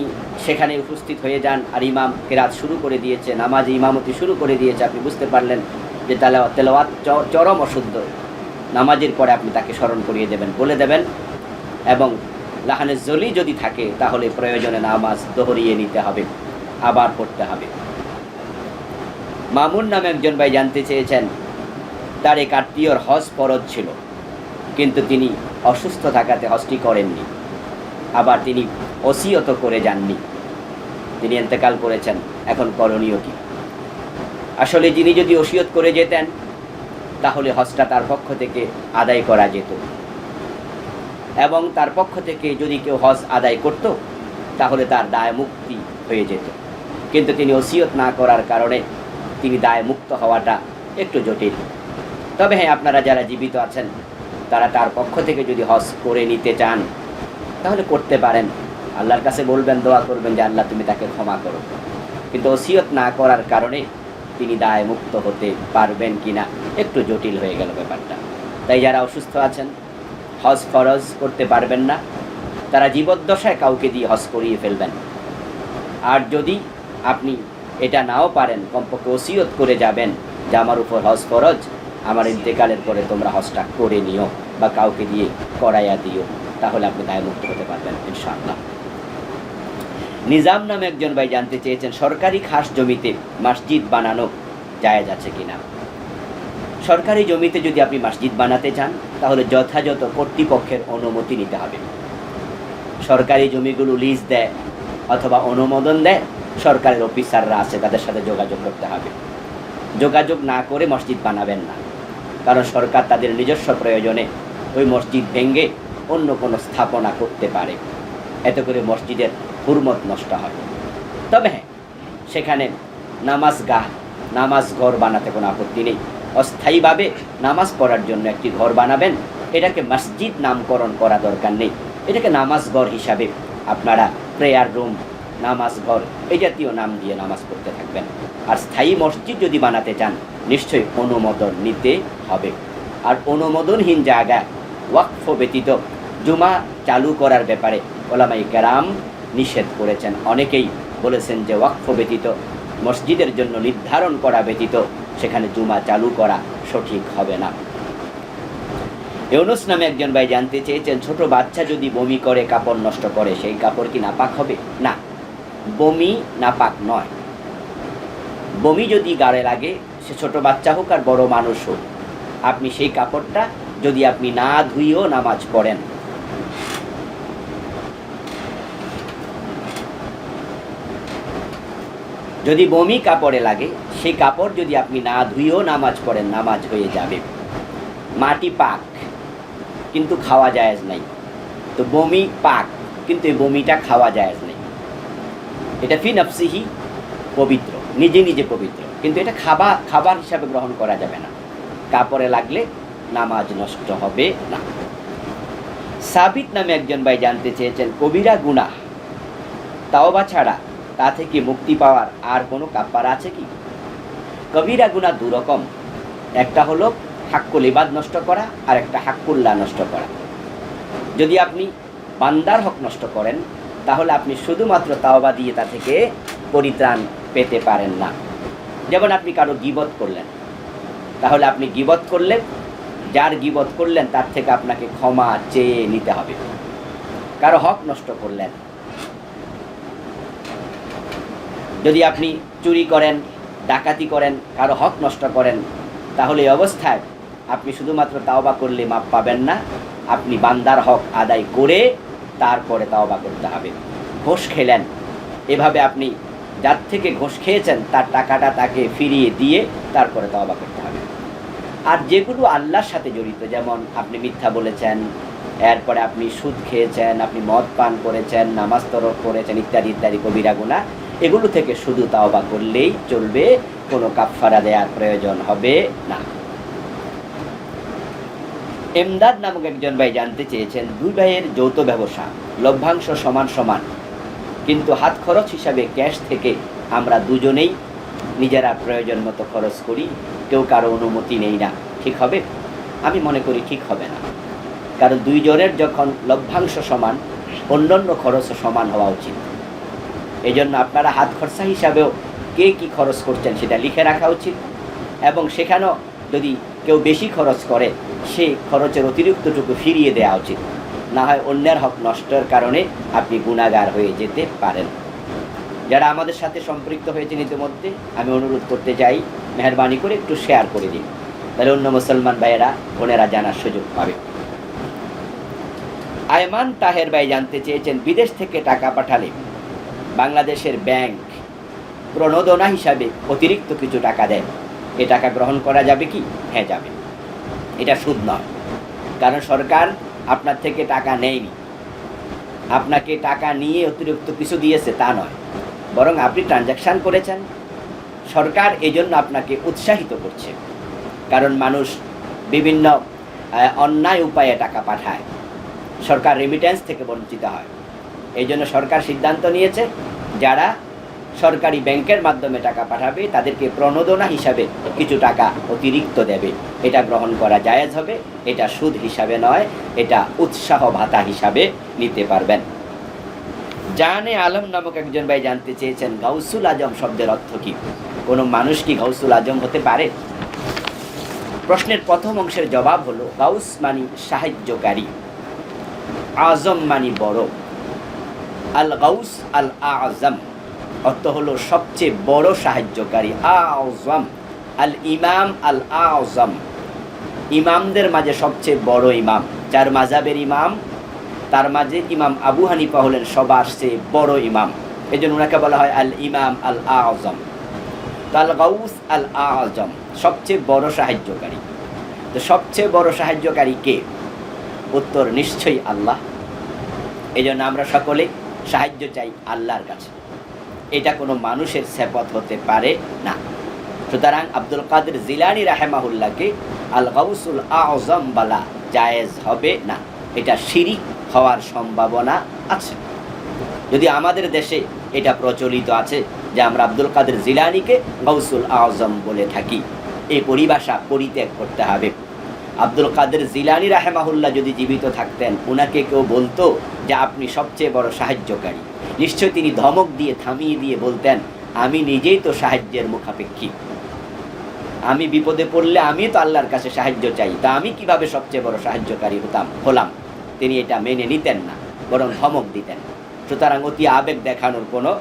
সেখানে উপস্থিত হয়ে যান আর ইমাম কেরাত শুরু করে দিয়েছে, নামাজে ইমামতি শুরু করে দিয়েছে, আপনি বুঝতে পারলেন যে তেলাওয়াত চরম অশুদ্ধ, নামাজের পরে আপনি তাকে স্মরণ করিয়ে দেবেন, বলে দেবেন, এবং লাহানের জলি যদি থাকে তাহলে প্রয়োজনে নামাজ দোহরিয়ে নিতে হবে, আবার পড়তে হবে। মামুন নামে একজন ভাই জানতে চেয়েছেন, তার এক আত্মীয়র হজ ফরজ ছিল, কিন্তু তিনি অসুস্থ থাকাতে হজটি করেননি, আবার তিনি ওসিয়ত করে যাননি, তিনি ইন্তেকাল করেছেন, এখন করণীয় কি? আসলে যিনি যদি ওসিয়ত করে যেতেন তাহলে হজটা তার পক্ষ থেকে আদায় করা যেত, এবং তার পক্ষ থেকে যদি কেউ হজ আদায় করত তাহলে তার দায় মুক্তি হয়ে যেত। কিন্তু তিনি ওসিয়ত না করার কারণে তিনি দায় মুক্ত হওয়াটা একটু জটিল। তবে হ্যাঁ, আপনারা যারা জীবিত আছেন তারা তার পক্ষ থেকে যদি হজ করে নিতে চান তাহলে করতে পারেন, আল্লাহর কাছে বলবেন, দোয়া করবেন যে আল্লাহ তুমি তাকে ক্ষমা করো। কিন্তু ওসিয়ত না করার কারণে তিনি দায় মুক্ত হতে পারবেন কিনা একটু জটিল হয়ে গেল ব্যাপারটা। তাই যারা অসুস্থ আছেন, হজ ফরজ করতে পারবেন না, তারা জীবদ্দশায় কাউকে দিয়ে হজ করিয়ে ফেলবেন। আর যদি আপনি এটা নাও পারেন, কমপক্ষে ওসিয়ত করে যাবেন যে আমার উপর হজ ফরজ, আমার ইন্তেকালের পরে তোমরা হজটা করে নিও বা কাউকে দিয়ে করাইয়া দিও, তাহলে আপনি দায় মুক্ত হতে পারবেন ইনশাআল্লাহ। নিজাম নামে একজন ভাই জানতে চেয়েছেন, সরকারি খাস জমিতে মসজিদ বানানো জায়েজ আছে কিনা? সরকারি জমিতে যদি আপনি মসজিদ বানাতে চান তাহলে যথাযথ কর্তৃপক্ষের অনুমতি নিতে হবে। সরকারি জমিগুলো লিজ দেয় অথবা অনুমোদন দেয় সরকারের অফিসাররা আছে, তাদের সাথে যোগাযোগ করতে হবে। যোগাযোগ না করে মসজিদ বানাবেন না, কারণ সরকার তাদের নিজস্ব প্রয়োজনে ওই মসজিদ ভেঙে অন্য কোনো স্থাপনা করতে পারে, এতে করে মসজিদের হুরমত নষ্ট হয়। তবে হ্যাঁ, সেখানে নামাজ ঘর বানাতে কোনো আপত্তি নেই, অস্থায়ীভাবে নামাজ পড়ার জন্য একটি ঘর বানাবেন, এটাকে মসজিদ নামকরণ করা দরকার নেই, এটাকে নামাজ ঘর হিসাবে আপনারা প্রেয়ার রুম, নামাজ ঘর এই জাতীয় নাম দিয়ে নামাজ পড়তে থাকবেন। আর স্থায়ী মসজিদ যদি বানাতে চান নিশ্চয়ই অনুমোদন নিতে হবে। আর অনুমোদনহীন জায়গায় ওয়াকফ ব্যতীত জুমা চালু করার ব্যাপারে ওলামায়ে কেরাম নিষেধ করেছেন। অনেকেই বলেছেন যে ওয়াকফ ব্যতীত মসজিদের জন্য নির্ধারণ করা ব্যতীত সেখানে জুমা চালু করা সঠিক হবে না। ইউনুস নামে একজন ভাই জানতে চেয়েছেন, ছোট বাচ্চা যদি বমি করে, কাপড় নষ্ট করে, সেই কাপড় কি নাপাক হবে? না, বমি নাপাক নয়। বমি যদি গায়ে লাগে, সে ছোট বাচ্চা হোক আর বড় মানুষ হোক, আপনি সেই কাপড়টা যদি আপনি না ধুয়েও নামাজ পড়েন, যদি বমি কাপড়ে লাগে, সেই কাপড় যদি আপনি না ধুয়েও নামাজ পড়েন, নামাজ হয়ে যাবে। মাটি পাক কিন্তু খাওয়া জায়েজ নাই, তো বমি পাক কিন্তু এই বমিটা খাওয়া জায়েজ নেই। এটা ফি নফসিহি পবিত্র, নিজে নিজে পবিত্র, কিন্তু এটা খাবার হিসাবে গ্রহণ করা যাবে না। কাপড়ে লাগলে নামাজ নষ্ট হবে না। সাবিত নামে একজন ভাই জানতে চেয়েছেন, কবিরা গুনাহ তাওবা ছাড়া তা থেকে মুক্তি পাওয়ার আর কোনো কাফারা আছে কি? কবিরা গুনাহ দু রকম, একটা হলো হাক্কুল ইবাদ নষ্ট করা, আর একটা হাক্কুল্লাহ নষ্ট করা। যদি আপনি বান্দার হক নষ্ট করেন তাহলে আপনি শুধুমাত্র তাওবা দিয়ে তা থেকে পরিত্রাণ পেতে পারেন না। যেমন আপনি কারো গীবত করলেন, তাহলে আপনি গীবত করলেন, যার গীবত করলেন তার থেকে আপনাকে ক্ষমা চেয়ে নিতে হবে। কারো হক নষ্ট করলেন, যদি আপনি চুরি করেন, ডাকাতি করেন, কারো হক নষ্ট করেন, তাহলে এই অবস্থায় আপনি শুধুমাত্র তাওবা করলে মাপ পাবেন না, আপনি বান্দার হক আদায় করে তারপরে তাওবা করতে হবে। ঘুষ খেলেন, এভাবে আপনি যার থেকে ঘুষ খেয়েছেন তার টাকাটা তাকে ফিরিয়ে দিয়ে তারপরে তাওবা করতে হবে। আর যেগুলো আল্লাহর সাথে জড়িত, যেমন আপনি মিথ্যা বলেছেন, এরপরে আপনি সুদ খেয়েছেন, আপনি মদ পান করেছেন, নামাজ তরক করেছেন, ইত্যাদি ইত্যাদি কবিরা গুনাহ, এগুলো থেকে শুধু তাওবা করলেই চলবে, কোনো কাফারা দেওয়ার প্রয়োজন হবে না। এমদাদ নামক একজন ভাই জানতে চেয়েছেন, দুই ভাইয়ের যৌথ ব্যবসা, লভ্যাংশ সমান সমান, কিন্তু হাত খরচ হিসাবে ক্যাশ থেকে আমরা দুজনেই নিজেরা প্রয়োজন মতো খরচ করি, কেউ কারো অনুমতি নেই না, ঠিক হবে? আমি মনে করি ঠিক হবে না, কারণ দুইজনের যখন লভ্যাংশ সমান, অন্যান্য খরচও সমান হওয়া উচিত। এই জন্য আপনারা হাত খরচা হিসাবেও কে কী খরচ করছেন সেটা লিখে রাখা উচিত, এবং সেখানেও যদি কেউ বেশি খরচ করে সে খরচের অতিরিক্তটুকু ফিরিয়ে দেওয়া উচিত, না হয় অন্যের হক নষ্টের কারণে আপনি গুনাহগার হয়ে যেতে পারেন। যারা আমাদের সাথে সম্পৃক্ত হয়েছেন ইতিমধ্যে, আমি অনুরোধ করতে চাই মেহরবানি করে একটু শেয়ার করে দিন, তাহলে অন্য মুসলমান ভাইয়েরা বোনেরা জানার সুযোগ পাবে। আয়মান তাহের ভাই জানতে চেয়েছেন, বিদেশ থেকে টাকা পাঠালে বাংলাদেশের ব্যাংক প্রণোদনা হিসাবে অতিরিক্ত কিছু টাকা দেয়, এ টাকা গ্রহণ করা যাবে কি? হ্যাঁ, যাবে। এটা সুদ নয়, কারণ সরকার আপনার থেকে টাকা নেয়নি, আপনাকে টাকা নিয়ে অতিরিক্ত কিছু দিয়েছে তা নয়, বরং আপনি ট্রানজ্যাকশান করেছেন, সরকার এই জন্য আপনাকে উৎসাহিত করছে। কারণ মানুষ বিভিন্ন অন্যায় উপায়ে টাকা পাঠায়, সরকার রেমিটেন্স থেকে বঞ্চিত হয়। এই জন্য সরকার সিদ্ধান্ত নিয়েছে যারা সরকারি ব্যাংকের মাধ্যমে টাকা পাঠাবে তাদেরকে প্রণোদনা হিসাবে কিছু টাকা অতিরিক্ত দেবে। এটা গ্রহণ করা জায়েজ হবে, এটা সুদ হিসাবে নয়, এটা উৎসাহ ভাতা হিসাবে নিতে পারবেন। জানে আলম নামক একজন ভাই জানতে চেয়েছেন, গাউসুল আজম শব্দের অর্থ কী? কোনো মানুষ কি গাউসুল আজম হতে পারে? প্রশ্নের প্রথম অংশের জবাব হলো, গাউস মানি সাহায্যকারী, আজম মানি বড়। আল গাউস আল আজম অর্থ হলো সবচেয়ে বড় সাহায্যকারী। আজম আল ইমাম আল আজম, ইমামদের মাঝে সবচেয়ে বড় ইমাম, যার মাযহাবের ইমাম, তার মাঝে ইমাম আবু হানিফা হলেন সবার চেয়ে বড় ইমাম, এই জন্য ওনাকে বলা হয় আল ইমাম আল আজম। তো আল গাউস আল আজম সবচেয়ে বড় সাহায্যকারী। তো সবচেয়ে বড় সাহায্যকারী কে? উত্তর নিশ্চয়ই আল্লাহ। এই জন্য আমরা সকলে সাহায্য চাই আল্লাহর কাছে, এটা কোনো মানুষের সেপত হতে পারে না। সুতরাং আব্দুল কাদের জিলানী রাহেমাহুল্লাহকে আল গাউসুল আযম বলা জায়েজ হবে না, এটা শিরিক হওয়ার সম্ভাবনা আছে। যদি আমাদের দেশে এটা প্রচলিত আছে যে আমরা আব্দুল কাদের জিলানীকে গাউসুল আযম বলে থাকি, এই পরিভাষা পরিত্যাগ করতে হবে। আব্দুল কাদের জিলানী রাহেমাহুল্লাহ যদি জীবিত থাকতেন, ওনাকে কেউ বলতো যে আপনি সবচেয়ে বড় সাহায্যকারী, নিশ্চয় তিনি ধমক দিয়ে থামিয়ে দিয়ে বলতেন, আমি নিজেই তো সাহায্যের মুখাপেক্ষী, আমি বিপদে পড়লে আমি তো আল্লাহর কাছে সাহায্য চাই, তা আমি কিভাবে সবচেয়ে বড় সাহায্যকারী হলাম। তিনি এটা মেনে নিতেন না, বরং ধমক দিতেন। সুতরাং অতি আবেগ দেখানোর কোনো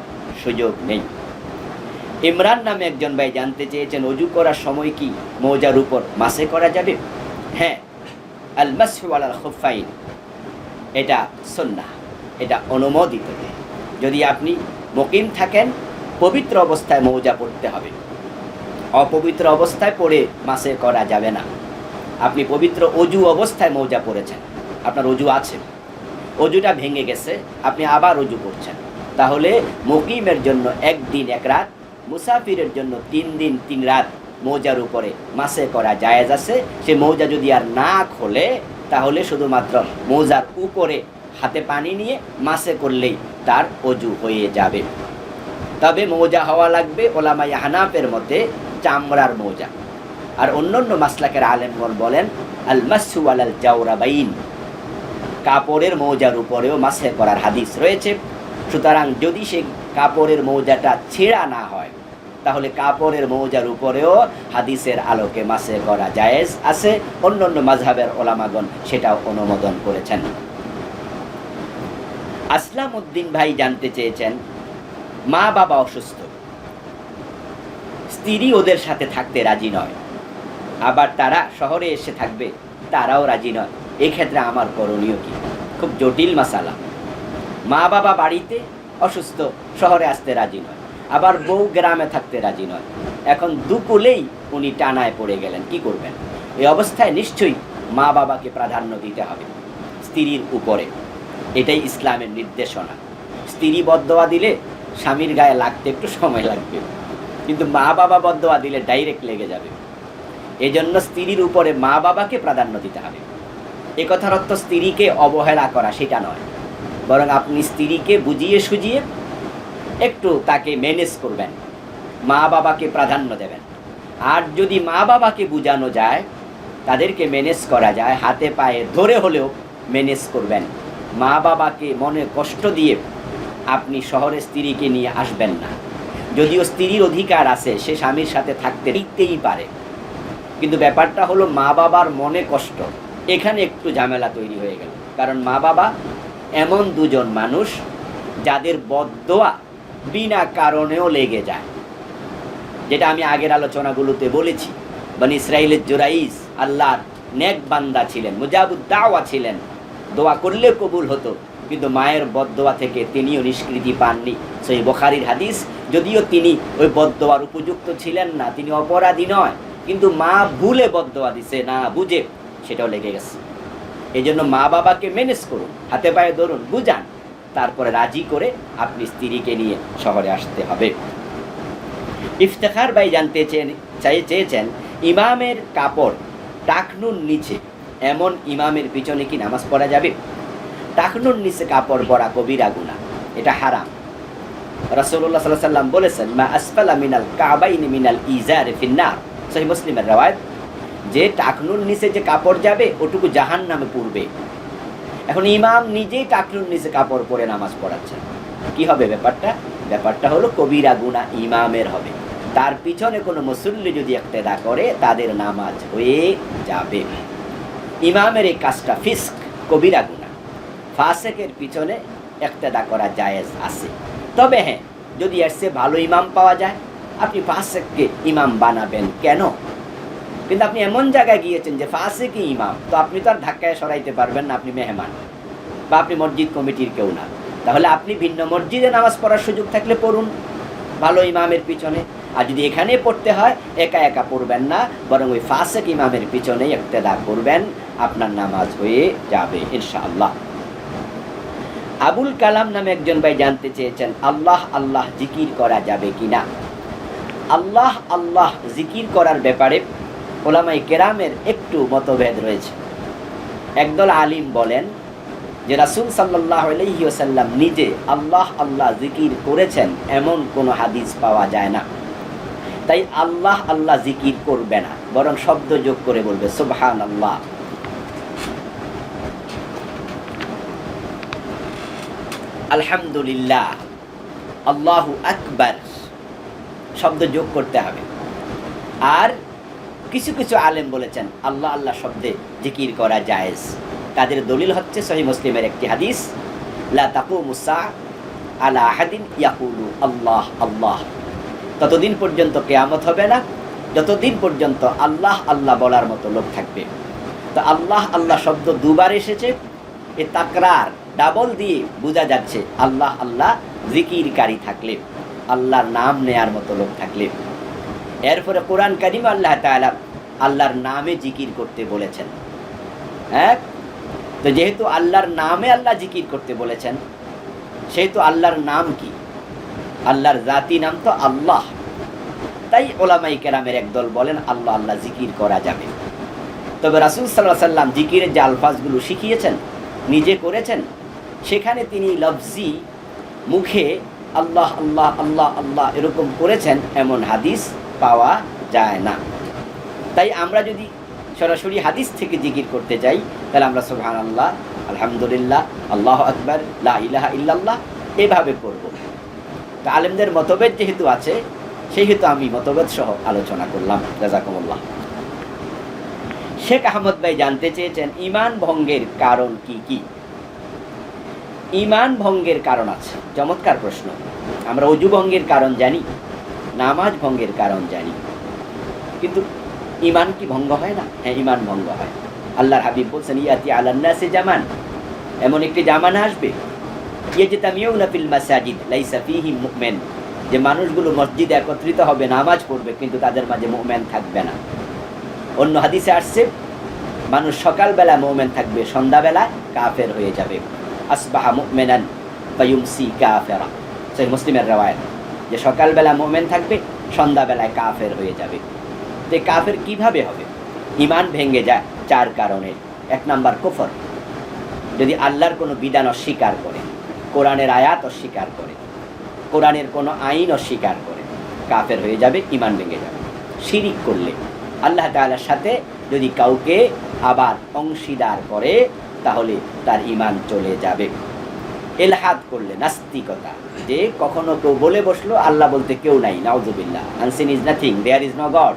সুযোগ নেই। ইমরান নামে একজন ভাই জানতে চেয়েছেন, অজু করার সময় কি মৌজার উপর মাসে করা যাবে? হ্যাঁ, আল মাসহু আলাল খুফাইন এটা সুন্নাহ, এটা অনুমোদিত। যদি আপনি মুকিম থাকেন, পবিত্র অবস্থায় মৌজা পড়তে হবে, অপবিত্র অবস্থায় পড়ে মাসে করা যাবে না। আপনি পবিত্র অজু অবস্থায় মৌজা পড়েছেন, আপনার অজু আছে, অজুটা ভেঙে গেছে, আপনি আবার অজু করছেন, তাহলে মুকিমের জন্য 1 দিন 1 রাত, মুসাফিরের জন্য 3 দিন 3 রাত মৌজার উপরে মাসে করা জায়েজ আছে। সে মৌজা যদি আর না খোলে, তাহলে শুধুমাত্র মৌজার উপরে হাতে পানি নিয়ে মাসে করলেই তার অজু হয়ে যাবে। তবে মৌজা হওয়া লাগবে ওলামায়ে হানাফের মতে চামড়ার মৌজা, আর অন্যান্য মাসলাকের আলেমগণ বলেন আল মাসহু আলাল জাওরাবাইন, কাপড়ের মৌজার উপরেও মাসে করার হাদিস রয়েছে। সুতরাং যদি সেই কাপড়ের মৌজাটা ছেঁড়া না হয়, তাহলে কাপড়ের মৌজার উপরেও হাদিসের আলোকে মাসে করা জায়েজ আছে। অন্যান্য মাযহাবের ওলামাগণ সেটাও অনুমোদন করেছেন। আসলাম উদ্দিন ভাই জানতে চেয়েছেন, মা বাবা অসুস্থ, স্ত্রী ওদের সাথে থাকতে রাজি নয়, আবার তারা শহরে এসে থাকবে, তারাও রাজি নয়, এক্ষেত্রে আমার করণীয় কি? খুব জটিল মাসালা। মা বাবা বাড়িতে অসুস্থ, শহরে আসতে রাজি নয়, আবার বউ গ্রামে থাকতে রাজি নয়, এখন দুকুলেই উনি টানায় পড়ে গেলেন, কি করবেন? এই অবস্থায় নিশ্চয়ই মা বাবাকে প্রাধান্য দিতে হবে স্ত্রীর উপরে, এটাই ইসলামের নির্দেশনা। স্ত্রী বদদোয়া দিলে স্বামীর গায়ে লাগতে একটু সময় লাগবে, কিন্তু মা বাবা বদদোয়া দিলে ডাইরেক্ট লেগে যাবে। এজন্য স্ত্রীর উপরে মা বাবাকে প্রাধান্য দিতে হবে। এ কথার অর্থ স্ত্রীকে অবহেলা করা সেটা নয়, বরং আপনি স্ত্রীকে বুঝিয়ে সুঝিয়ে একটু তাকে ম্যানেজ করবেন, মা বাবাকে প্রাধান্য দেবেন। আর যদি মা বাবাকে বোঝানো যায়, তাদেরকে ম্যানেজ করা যায়, হাতে পায়ে ধরে হলেও ম্যানেজ করবেন। মা বাবাকে মনে কষ্ট দিয়ে আপনি শহরে স্ত্রীকে নিয়ে আসবেন না। যদিও স্ত্রীর অধিকার আছে, সে স্বামীর সাথে থাকতে দিতেই পারে, কিন্তু ব্যাপারটা হলো মা বাবার মনে কষ্ট, এখানে একটু ঝামেলা তৈরি হয়ে গেল। কারণ মা বাবা এমন দুজন মানুষ যাদের বদদোয়া বিনা কারণেও লেগে যায়, যেটা আমি আগের আলোচনাগুলোতে বলেছি। বনি ইসরাইলের জুরাইস আল্লাহর নেক বান্দা ছিলেন, মুজাবুদ দাওয়া ছিলেন, দোয়া করলে কবুল হতো, কিন্তু মায়ের বদদোয়া থেকে তিনিও নিষ্কৃতি পাননি। সেই বুখারীর হাদিস। যদিও তিনি ওই বদদোয়ার উপযুক্ত ছিলেন না, তিনি অপরাধী নয়, কিন্তু মা ভুলে বদদোয়া দিছে, না বুঝে, সেটাও লেগে গেছে। এই জন্য মা বাবাকে ম্যানেজ করুন, হাতে পায়ে ধরুন, বুঝান, তারপরে রাজি করে আপনি স্ত্রীকে নিয়ে শহরে আসতে হবে। ইফতেখার ভাই জানতে চেয়েছেন, ইমামের কাপড় টাকনুর নিচে, এমন ইমামের পিছনে কি নামাজ পড়া যাবে? টাকনুর নিচে কাপড় পরা কবিরা গুনাহ, এটা হারাম। রাসূলুল্লাহ সাল্লাল্লাহু আলাইহি ওয়াসাল্লাম বলেছেন, মা আসফালা মিনাল কাবাইনি মিনাল ইজারি ফিন্নার, সহিহ মুসলিমের রাওয়ায়াত, যে টাকনুর নিচে যে কাপড় যাবে ওটুকু জাহান্নামে পড়বে। এখন ইমাম নিজেই টাকনুর নিচে কাপড় পরে নামাজ পড়াচ্ছেন, কি হবে ব্যাপারটা? ব্যাপারটা হলো কবিরা গুনাহ ইমামের হবে, তার পিছনে কোনো মুসল্লি যদি ইক্তেদা করে তাদের নামাজ হয়ে যাবে। ইমামের এই কাজটা ফিস্ক, কবিরা গুনাহ, ফাসেকের পিছনে ইক্তেদা করা জায়েজ আছে। তবে হ্যাঁ, যদি এর চেয়ে ভালো ইমাম পাওয়া যায়, আপনি ফাসেককে ইমাম বানাবেন কেন? কিন্তু আপনি এমন জায়গায় গিয়েছেন যে ফাসেকই ইমাম, তো আপনি তো আর ধাক্কায় সরাইতে পারবেন না, আপনি মেহমান বা আপনি মসজিদ কমিটির কেউ না। তাহলে আপনি ভিন্ন মসজিদে নামাজ পড়ার সুযোগ থাকলে পড়ুন ভালো ইমামের পিছনে। আর যদি এখানে পড়তে হয়, একা একা পড়বেন না, বরং ওই ফাসেক ইমামের পিছনে ইক্তেদা করবেন, আপনার নামাজ হয়ে যাবে ইনশাআল্লাহ। আবুল কালাম নামে একজন ভাই জানতে চেয়েছেন, আল্লাহ আল্লাহ জিকির করা যাবে কিনা? আল্লাহ আল্লাহ জিকির করার ব্যাপারে ওলামায়ে কেরামের একটু মতভেদ রয়েছে। একদল আলিম বলেন যে রাসূল সাল্লাল্লাহু আলাইহি ওয়াসাল্লাম নিজে আল্লাহ আল্লাহ জিকির করেছেন এমন কোনো হাদিস পাওয়া যায় না। তাই আল্লাহ আল্লাহ জিকির করবে না, বরং শব্দ যোগ করে বলবে সুবহানাল্লাহ। আলহামদুলিল্লাহ, আল্লাহু আকবার, শব্দ যোগ করতে হবে। আর কিছু কিছু আলেম বলেছেন আল্লাহ আল্লাহ শব্দে জিকির করা জায়েজ। তাদের দলিল হচ্ছে সহিহ মুসলিমের একটি হাদিস, লা তাকুমুস সাআ আলা আহাদিন ইয়াকুলু আল্লাহ আল্লাহ। ততদিন পর্যন্ত কিয়ামত হবে না যতদিন পর্যন্ত আল্লাহ আল্লাহ বলার মতো লোক থাকবে। তো আল্লাহ আল্লাহ শব্দ দুবার এসেছে, এ তাকরার ডাবল দিয়ে বোঝা যাচ্ছে আল্লাহ আল্লাহ জিকিরকারী থাকলে, আল্লাহর নাম নেয়ার মতো লোক থাকলে। এরপরে কোরআন কারীমে আল্লাহ তাআলা আল্লাহর নামে জিকির করতে বলেছেন। হ্যাঁ, তো যেহেতু আল্লাহর নামে আল্লাহ জিকির করতে বলেছেন, সেহেতু আল্লাহর নাম কি? আল্লাহর জাতি নাম তো আল্লাহ। তাই ওলামায়ে কেরামের একদল বলেন আল্লাহ আল্লাহ জিকির করা যাবে। তবে রাসূল সাল্লাল্লাহু আলাইহি ওয়াসাল্লাম জিকিরের যে আলফাজগুলো শিখিয়েছেন, নিজে করেছেন, সেখানে তিনি লফজি মুখে আল্লাহ আল্লাহ আল্লাহ আল্লাহ এরকম করেছেন এমন হাদিস পাওয়া যায় না। তাই আমরা যদি সরাসরি হাদিস থেকে জিকির করতে যাই, তাহলে আমরা সুবহানাল্লাহ, আলহামদুলিল্লাহ, আল্লাহু আকবার, লা ইলাহা ইল্লাল্লাহ এভাবে করব। তো আলেমদের মতভেদ যেহেতু আছে, সেহেতু আমি মতভেদ সহ আলোচনা করলাম। জাযাকুমুল্লাহ। শেখ আহমদ ভাই জানতে চেয়েছেন ঈমান ভঙ্গের কারণ কি কি? ঈমান ভঙ্গের কারণ আছে। চমৎকার প্রশ্ন। আমরা ওযু ভঙ্গের কারণ জানি, নামাজ ভঙ্গের কারণ জানি, কিন্তু ঈমান কি ভঙ্গ হয় না? হ্যাঁ, ঈমান ভঙ্গ হয়। আল্লাহর হাবিব বলছেন ইয়াতি আলান নাসি জামান, এমন একটি জামানা আসবে ইয়াজতামিউনা ফিল মাসাজিদ লাইসা ফীহি মুমিন, যে মানুষগুলো মসজিদে একত্রিত হবে, নামাজ পড়বে, কিন্তু তাদের মাঝে মুমিন থাকবে না। অন্য হাদিসে আসছে মানুষ সকালবেলা মুমিন থাকবে, সন্ধ্যাবেলা কাফের হয়ে যাবে। আসবাহা মুমিনান ফায়ুমসি কাফিরা, সহিহ মুসলিমের riwayat, যে সকালবেলা মুমিন থাকবে, সন্ধ্যাবেলায় কাফের হয়ে যাবে। তো কাফের কিভাবে হবে? ঈমান ভেঙে যায় চার কারণে। এক নাম্বার কুফর, যদি আল্লাহর কোনো বিধান অস্বীকার করে, কোরআনের আয়াত অস্বীকার করে, কোরআনের কোনো আইন অস্বীকার করে, কাফের হয়ে যাবে, ঈমান ভেঙে যাবে। শিরিক করলে, আল্লাহ তাআলার সাথে যদি কাউকে আবার অংশীদার করে, তাহলে তার ঈমান চলে যাবে। ইলহাদ করলে, নাস্তিকতা, যে কখনো কেউ বলে বসলো আল্লাহ বলতে কেউ নাই, নাউযুবিল্লাহ, unseen is nothing, there is no god,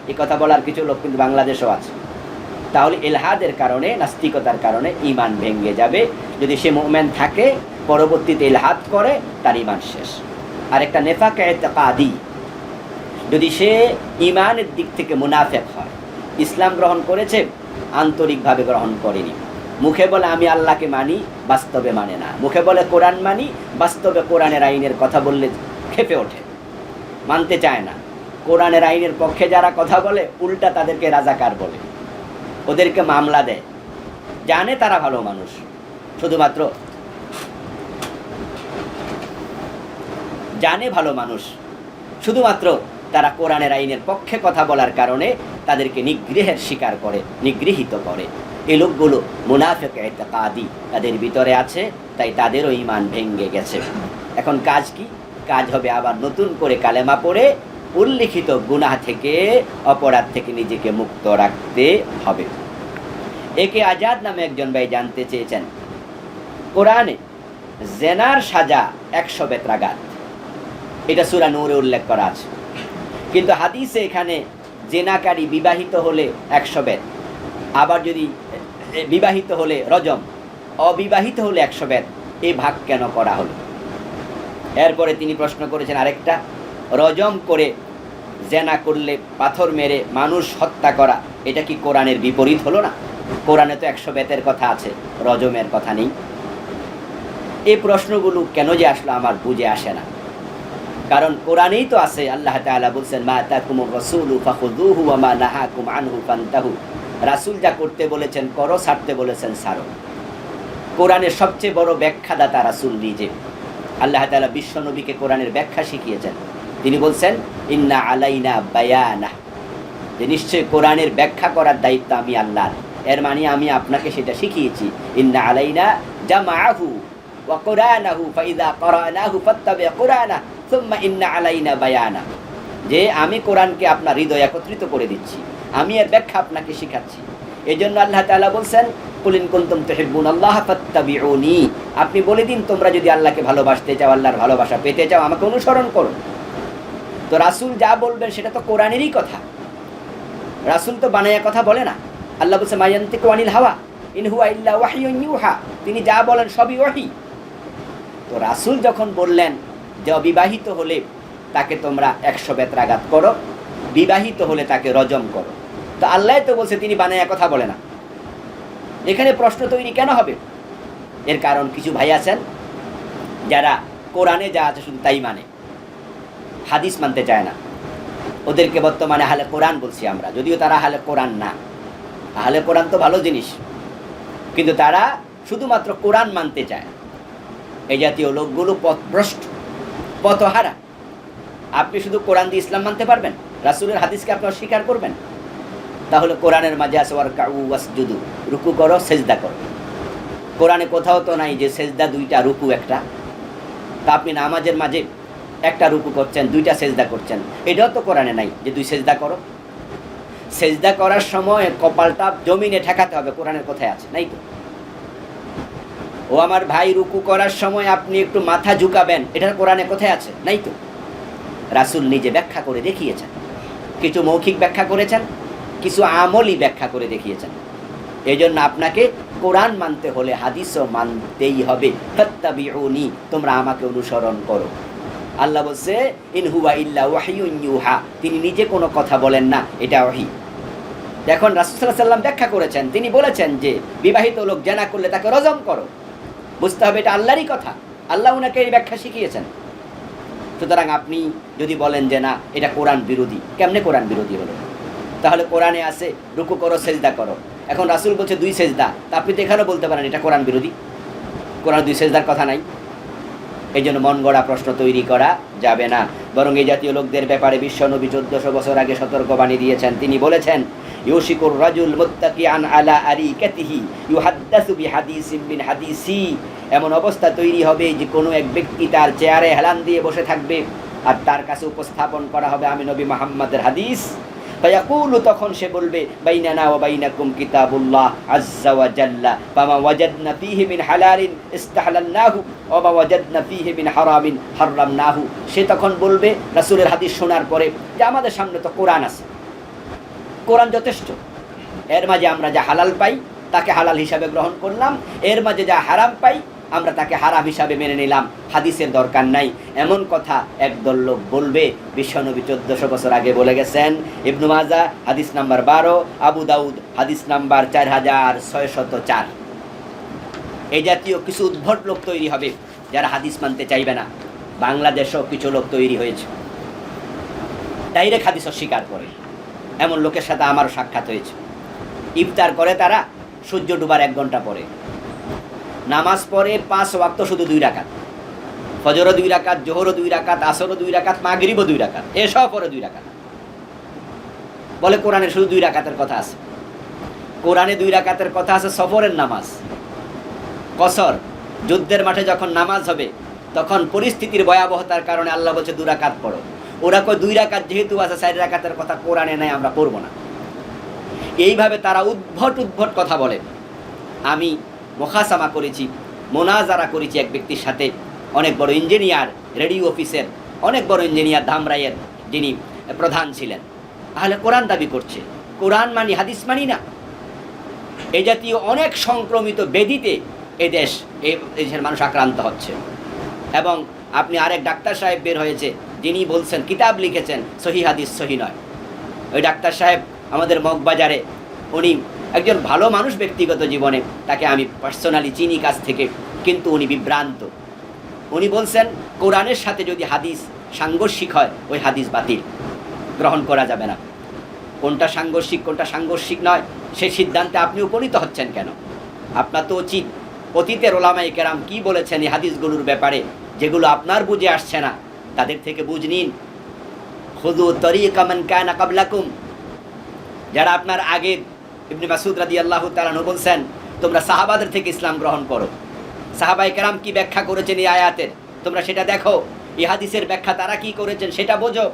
এই কথা বলার কিছু লোক কিন্তু বাংলাদেশেও আছে। তাহলে ইলহাদের কারণে, নাস্তিকতার কারণে ঈমান ভেঙে যাবে। যদি সে মুমিন থাকে, পরবর্তীতে ইলহাদ করে, তার ঈমান শেষ। আর একটা নেফাক ইতিকাদি, যদি সে ঈমানের দিক থেকে মুনাফিক হয়, ইসলাম গ্রহণ করেছে, আন্তরিকভাবে গ্রহণ করেনি, মুখে বলে আমি আল্লাহকে মানি, বাস্তবে মানে না, মুখে বলে কোরআন মানি, বাস্তবে কোরআনের আইনের কথা বললে খেপে ওঠে, মানতে চায় না। কোরআনের আইনের পক্ষে যারা কথা বলে, উল্টা তাদেরকে রাজাকার বলে, ওদেরকে মামলা দেয়, জানে তারা ভালো মানুষ, শুধুমাত্র জানে ভালো মানুষ, শুধুমাত্র তারা কোরআনের আইনের পক্ষে কথা বলার কারণে তাদেরকে নিগ্রহের শিকার করে, নিগৃহীত করে। এই লোকগুলো মুনাফিক ইতিকাদি তাদের ভিতরে আছে, তাই তাদেরও ঈমান ভেঙে গেছে। এখন কাজ কি? কাজ হবে আবার নতুন করে কালেমা পড়ে উল্লিখিত গুনাহ থেকে, অপরাধ থেকে নিজেকে মুক্ত রাখতে হবে। একে আজাদ নামে একজন ভাই জানতে চেয়েছেন কোরআনে জেনার সাজা 100 বেত্রাঘাত, এটা সূরা নূরে উল্লেখ করা আছে, কিন্তু হাদিসে এখানে জেনাকারী বিবাহিত হলে 100 বেত, আবার যদি বিবাহিত হলে রজম, অবিবাহিত হলে 100 বেত, এই ভাগ কেন করা হলো? এরপরে তিনি প্রশ্ন করেছেন আরেকটা, রজম করে জেনা করলে, পাথর মেরে মানুষ হত্যা করা, এটা কি কোরআনের বিপরীত হলো না? কোরআনে তো 100 বেতের কথা আছে, রজমের কথা নেই। এই প্রশ্নগুলো কেন যে আসলো আমার বুঝে আসে না। কারণ কোরআনেই তো আছে, আল্লাহ তাআলা বলছেন মা আতাকুমুর রাসূলু ফাখুযুহু ওয়া মা নাহাকুম আনহু ফান্তাহু, রাসূল যা করতে বলেছেন করো, ছাড়তে বলেছেন ছাড়ো। কোরআনের সবচেয়ে বড় ব্যাখ্যাদাতা রাসূল নিজে। আল্লাহ তাআলা বিশ্ব নবীকে কোরআনের ব্যাখ্যা শিখিয়েছেন। তিনি বলছেন ইন্না আলাইনা বায়ানা, যে নিশ্চয় কোরআনের ব্যাখ্যা করার দায়িত্ব আমি আল্লাহর। এর মানে আমি আপনাকে সেটা শিখিয়েছি। ইন্না আলাইনা জামাআহু ওয়া কুরআনাহু ফাইযা ক্বরানাহু ফাত্তাবি কুরআনা সুম্মা ইন্না আলাইনা বায়ানা, যে আমি কোরআনকে আপনার হৃদয়ে একত্রিত করে দিচ্ছি, আমি এর ব্যাখ্যা আপনাকে শেখাচ্ছি। এই জন্য আল্লাহ তাআলা বলছেন কুল ইন কুনতুম তুহিব্বুনাল্লাহ ফাত্তাবিউনি, আপনি বলে দিন তোমরা যদি আল্লাহকে ভালোবাসতে চাও, আল্লাহর ভালোবাসা পেতে চাও, আমাকে অনুসরণ করো। তো রাসূল যা বলবেন সেটা তো কোরআনেরই কথা, রাসূল তো বানায়া কথা বলে না। আল্লাহ বলছে মা ইয়ানতিকু আনিল হাওয়া ইন হুয়া ইল্লা ওয়াহয়ুন ইউহা, তিনি যা বলেন সবই ওহী। তো রাসূল যখন বললেন যে অবিবাহিত হলে তাকে তোমরা 100 বেত্রাঘাত করো, বিবাহিত হলে তাকে রজম করো, তো আল্লাহ তো বলছে তিনি বানায়া কথা বলে না। এখানে প্রশ্ন তৈরি কেন হবে? এর কারণ কিছু ভাই আছেন যারা কোরআনে যা আছে শুধু তাই মানে, হাদিস মানতে চায় না। ওদেরকে বর্তমানে আহলে কোরআন বলছি আমরা, যদিও তারা আহলে কোরআন না। আহলে কোরআন তো ভালো জিনিস, কিন্তু তারা শুধুমাত্র কোরআন মানতে চায়। এই জাতীয় লোকগুলো পথভ্রষ্ট, পথহারা। আপনি শুধু কোরআন দিয়ে ইসলাম মানতে পারবেন, রাসূলের হাদিসকে আপনি অস্বীকার করবেন? তাহলে কোরআনের মাঝে আছে ওয়ারকাউ ওয়াসজুদু, রুকু করো সেজদা করো। কোরআনে কোথাও তো নাই যে সেজদা দুইটা রুকু একটা। তা আপনি নামাজের মাঝে একটা রুকু করছেন, দুইটা সেজদা করছেন, এটাও তো কোরআনে নাই যে দুই সেজদা করো। সেজদা করার সময় কপালটা জমিনে ঠেকাতে হবে, কোরআনের কোথায় আছে? নাই তো। ও আমার ভাই, রুকু করার সময় আপনি একটু মাথা ঝুঁকাবেন, এটার কোরআনে কোথায় আছে? নাই তো। রাসূল নিজে ব্যাখ্যা করে দেখিয়েছেন, কিছু মৌখিক ব্যাখ্যা করেছেন, কিছু আমলি ব্যাখ্যা করে দেখিয়েছেন। এই জন্য আপনাকে কোরআন মানতে হলে হাদিসও মানতেই হবে। ফাত্তাবিউনি, তোমরা আমাকে অনুসরণ করো। আল্লাহ বলছে ইন হুয়া ইল্লা ওয়াহয়ুন ইউহা, তিনি নিজে কোনো কথা বলেন না, এটা ওহী। এখন রাসূল সাল্লাল্লাহু আলাইহি ওয়াসাল্লাম ব্যাখ্যা করেছেন, তিনি বলেছেন যে বিবাহিত লোক জেনা করলে তাকে রজম করো। বুঝতে হবে এটা আল্লাহরই কথা, আল্লাহ ওনাকে এই ব্যাখ্যা শিখিয়েছেন। সুতরাং আপনি যদি বলেন যে না এটা কোরআন বিরোধী, কেমনে কোরআন বিরোধী হলো? তাহলে কোরআনে আছে রুকু করো সেজদা করো, এখন রাসূল বলছে দুই সেজদা, তা আপনি তো এখানেও বলতে পারেন এটা কোরআন বিরোধী, কোরআন দুই সেজদার কথা নাই। এই জন্য মন গড়া প্রশ্ন তৈরি করা যাবে না। বরং এই জাতীয় লোকদের ব্যাপারে বিশ্বনবী 1400 বছর আগে সতর্কবাণী দিয়েছেন। তিনি বলেছেন ইউশিকুর রাজুল মুত্তাকিআন আলা আরিকাতিহি ইউহাদ্দাসু বিহাদিসিন মিন হাদিসি, এমন অবস্থা তৈরি হবে যে কোনো এক ব্যক্তি তার চেয়ারে হেলান দিয়ে বসে থাকবে আর তার কাছে উপস্থাপন করা হবে আমি নবী মুহাম্মদের হাদিস। ফায়াকুলু, তখন সে বলবে বাইনানা ওয়া বাইনাকুম কিতাবুল্লাহ আযজা ওয়া জাল্লা ফামা ওয়াজাদনা ফীহি মিন হালালিন ইসতাহলালনাহু ওয়া মা ওয়াজাদনা ফীহি মিন হারামিন হারামনাহু। সে তখন বলবে রাসূলের হাদিস শোনার পরে যে আমাদের সামনে তো কোরআন আছে, কোরআন যথেষ্ট, এর মাঝে আমরা যা হালাল পাই তাকে হালাল হিসাবে গ্রহণ করলাম, এর মাঝে যা হারাম পাই আমরা তাকে হারাম হিসাবে মেনে নিলাম, হাদিসের দরকার নাই। এমন কথা একদল লোক বলবে। বিশ্বনবী 1400 বছর আগে বলে গেছেন। ইবনু মাজাহ হাদিস নাম্বার 12, আবু দাউদ হাদিস নাম্বার 4604। এই জাতীয় কিছু উদ্ভট লোক তৈরি হবে যারা হাদিস মানতে চাইবে না। বাংলাদেশেও কিছু লোক তৈরি হয়েছে ডাইরেক্ট হাদিস অস্বীকার করে, এমন লোকের সাথে আমারও সাক্ষাৎ হয়েছে। ইফতার করে তারা সূর্য ডুবার 1 ঘন্টা পরে, নামাজ পড়ে 5 ওয়াক্ত শুধু 2 রাকাত, ফজরও 2 রাকাত, জোহরও 2 রাকাত, আসরও 2 রাকাত, মাগরিবও 2 রাকাত, এসব পরে 2 রাকাত। বলে কোরআনে শুধু 2 রাকাতের কথা আছে। কোরআনে 2 রাকাতের কথা আছে সফরের নামাজ, কসর। যুদ্ধের মাঠে যখন নামাজ হবে তখন পরিস্থিতির ভয়াবহতার কারণে আল্লাহ বলছে 2 রাকাত পড়ো। ওরা কয় 2 রাকাত যেহেতু আছে 4 রাকাতের কথা কোরআনে নাই, আমরা পড়বো না। এইভাবে তারা উদ্ভট কথা বলে। আমি মুখাসামা করেছি, মোনাজারা করেছি এক ব্যক্তির সাথে, অনেক বড় ইঞ্জিনিয়ার, রেডিও অফিসের অনেক বড় ইঞ্জিনিয়ার, ধামরাইয়ের যিনি প্রধান ছিলেন। তাহলে কোরআন দাবি করছে, কোরআন মানি হাদিস মানি না। এই জাতীয় অনেক সংক্রমিত ব্যাধিতে এই দেশের মানুষ আক্রান্ত হচ্ছে। এবং আপনি আরেক ডাক্তার সাহেব বের হয়েছে, যিনি বলছেন, কিতাব লিখেছেন সহি হাদিস সহি নয়। ওই ডাক্তার সাহেব আমাদের মগবাজারে, উনি একজন ভালো মানুষ ব্যক্তিগত জীবনে, তাকে আমি পার্সোনালি চিনি কাছ থেকে, কিন্তু উনি বিভ্রান্ত। উনি বলছেন কোরআনের সাথে যদি হাদিস সাংঘর্ষিক হয় ওই হাদিস বাতিল, গ্রহণ করা যাবে না। কোনটা সাংঘর্ষিক কোনটা সাংঘর্ষিক নয় সেই সিদ্ধান্তে আপনি উপনীত হচ্ছেন কেন? আপনার তো উচিত অতীতের ওলামায়ে কেরাম কি বলেছেন এই হাদিসগুলোর ব্যাপারে, যেগুলো আপনার বুঝে আসছে না তাদের থেকে বুঝ নিন, খুযু তরিকা মান কানা ক্বাবলাকুম, যারা আপনার আগে, ইবনে মাসউদ রাদিয়াল্লাহু তাআলা আনহু বলছেন, তোমরা সাহাবাদের থেকে ইসলাম গ্রহণ করো। সাহাবায়ে কেরাম কি ব্যাখ্যা করেছেন এই আয়াতের, তোমরা সেটা দেখো। এই হাদিসের ব্যাখ্যা তারা কি করেছেন সেটা বোঝো।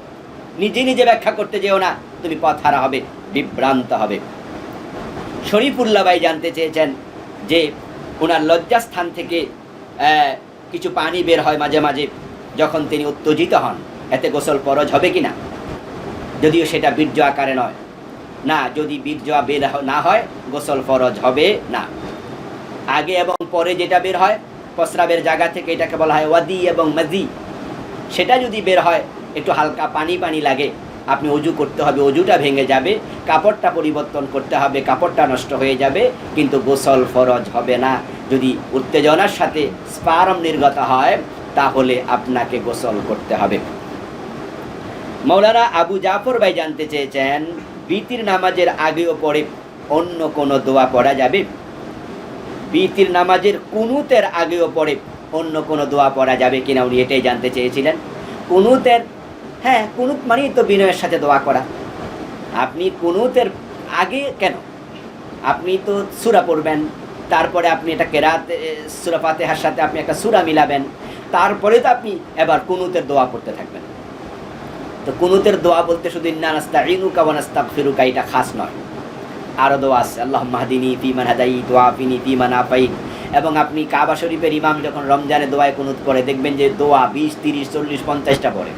নিজে নিজে ব্যাখ্যা করতে যেও না, তুমি পথ হারা হবে, বিভ্রান্ত হবে। শরীফুল্লাহ ভাই জানতে চেয়েছেন যে ওনার লজ্জাস্থান থেকে কিছু পানি বের হয় মাঝে মাঝে যখন তিনি উত্তেজিত হন, এতে গোসল ফরজ হবে কিনা। যদিও সেটা বীর্য আকারে নয়, না, যদি বীর্য বের না হয় গোসল ফরজ হবে না। আগে এবং পরে যেটা বের হয় প্রস্রাবের জায়গা থেকে, এটাকে বলা হয় ওয়াদি এবং মাজি, সেটা যদি বের হয় একটু হালকা পানি পানি লাগে, আপনি অজু করতে হবে, অজুটা ভেঙে যাবে, কাপড়টা পরিবর্তন করতে হবে, কাপড়টা নষ্ট হয়ে যাবে, কিন্তু গোসল ফরজ হবে না। যদি উত্তেজনার সাথে স্পার্ম নির্গত হয় তাহলে আপনাকে গোসল করতে হবে। মাওলানা আবু জাফর ভাই জানতে চেয়েছেন বিতির নামাজের আগে ও পরে অন্য কোনো দোয়া পড়া যাবে? বিতির নামাজের কুনুতের আগে ও পরে অন্য কোনো দোয়া পড়া যাবে কিনা উনি এটাই জানতে চেয়েছিলেন। কুনুতের, হ্যাঁ, কুনুত মানেই তো বিনয়ের সাথে দোয়া করা। আপনি কুনুতের আগে কেন, আপনি তো সূরা পড়বেন, তারপরে আপনি এটা কেরাত সূরা ফাতিহার সাথে আপনি একটা সূরা মিলাবেন, তারপরে তো আপনি এবার কুনুতের দোয়া পড়তে থাকবেন। তো কুনুতের দোয়া বলতে শুধু ইন্না নাস্তাঈনুকা ওয়া নাস্তাগফিরুকা এটা খাস নয়, আরও দোয়া আছে। আল্লাহুম্মা হদিনি ফিমান হাদাইত ওয়া আফিনি ফিমান আফাইত। এবং আপনি কাবা শরীফের ইমাম যখন রমজানে দোয়ায় কুনুত পড়ে, দেখবেন যে দোয়া 20, 30, 40, 50টা পড়ে,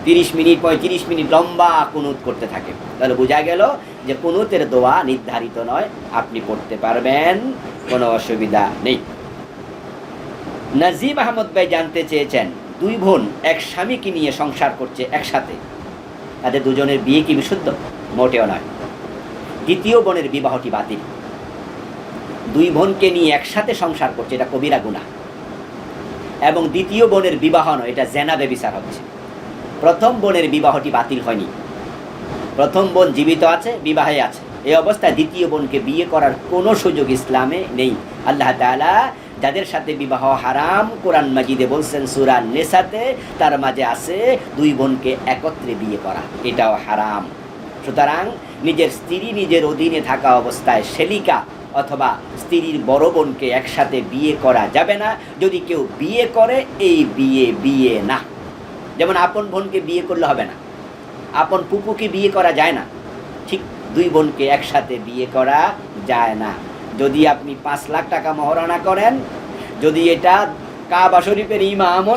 30 মিনিট 35 মিনিট লম্বা কুনুত করতে থাকে। তাহলে বোঝা গেল যে কুনুতের দোয়া নির্ধারিত নয়, আপনি পড়তে পারবেন, কোনো অসুবিধা নেই। নাজিম আহমদ ভাই জানতে চেয়েছেন দুই বোন এক স্বামীকে নিয়ে সংসার করছে একসাথে, তাদের দুজনের বিয়ে কি বিশুদ্ধ? মোটেও নয়। দ্বিতীয় বোনের বিবাহটি বাতিল। দুই বোনকে নিয়ে একসাথে সংসার করছে, এটা কবিরা গুনাহ। এবং দ্বিতীয় বোনের বিবাহ নয়, এটা জেনা ব্যভিচার হচ্ছে। প্রথম বোনের বিবাহটি বাতিল হয়নি, প্রথম বোন জীবিত আছে, বিবাহে আছে। এই অবস্থায় দ্বিতীয় বোনকে বিয়ে করার কোনো সুযোগ ইসলামে নেই। আল্লাহ তাআলা যাদের সাথে বিবাহ হারাম কোরআন মাজিদে বলছেন সূরা নিসাতে, তার মাঝে আছে দুই বোনকে একত্রে বিয়ে করা, এটাও হারাম। সুতরাং নিজের স্ত্রী নিজের অধীনে থাকা অবস্থায় শেলিকা অথবা স্ত্রীর বড় বোনকে একসাথে বিয়ে করা যাবে না। যদি কেউ বিয়ে করে এই বিয়ে না। যেমন আপন বোনকে বিয়ে করলে হবে না, আপন পুপুকে বিয়ে করা যায় না, ঠিক দুই বোনকে একসাথে বিয়ে করা যায় না। যদি আপনি 5 লাখ টাকা মহারণা করেন, যদি এটা কাবা শরীফের ইমামও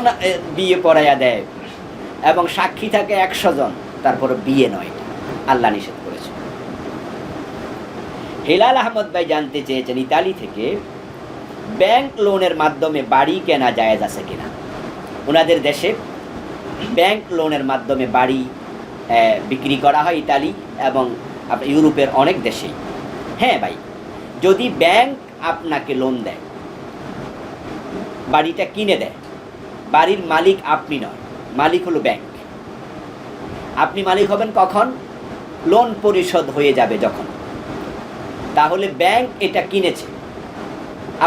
বিয়ে পড়াইয়া দেয় এবং সাক্ষী থাকে 100 জন, তারপর বিয়ে নয়, এটা আল্লাহ নিষেধ করেছে। হেলাল আহমদ ভাই জানতে চেয়েছেন ইতালি থেকে ব্যাংক লোনের মাধ্যমে বাড়ি কেনা জায়েজ আছে কিনা। ওনাদের দেশে ব্যাংক লোনের মাধ্যমে বাড়ি বিক্রি করা হয়, ইতালি এবং ইউরোপের অনেক দেশেই। হ্যাঁ ভাই, যদি ব্যাংক আপনাকে লোন দেয়, বাড়িটা কিনে দেয়, বাড়ির মালিক আপনি নয়, মালিক হলো ব্যাংক। আপনি মালিক হবেন কখন? লোন পরিশোধ হয়ে যাবে যখন। তাহলে ব্যাংক এটা কিনেছে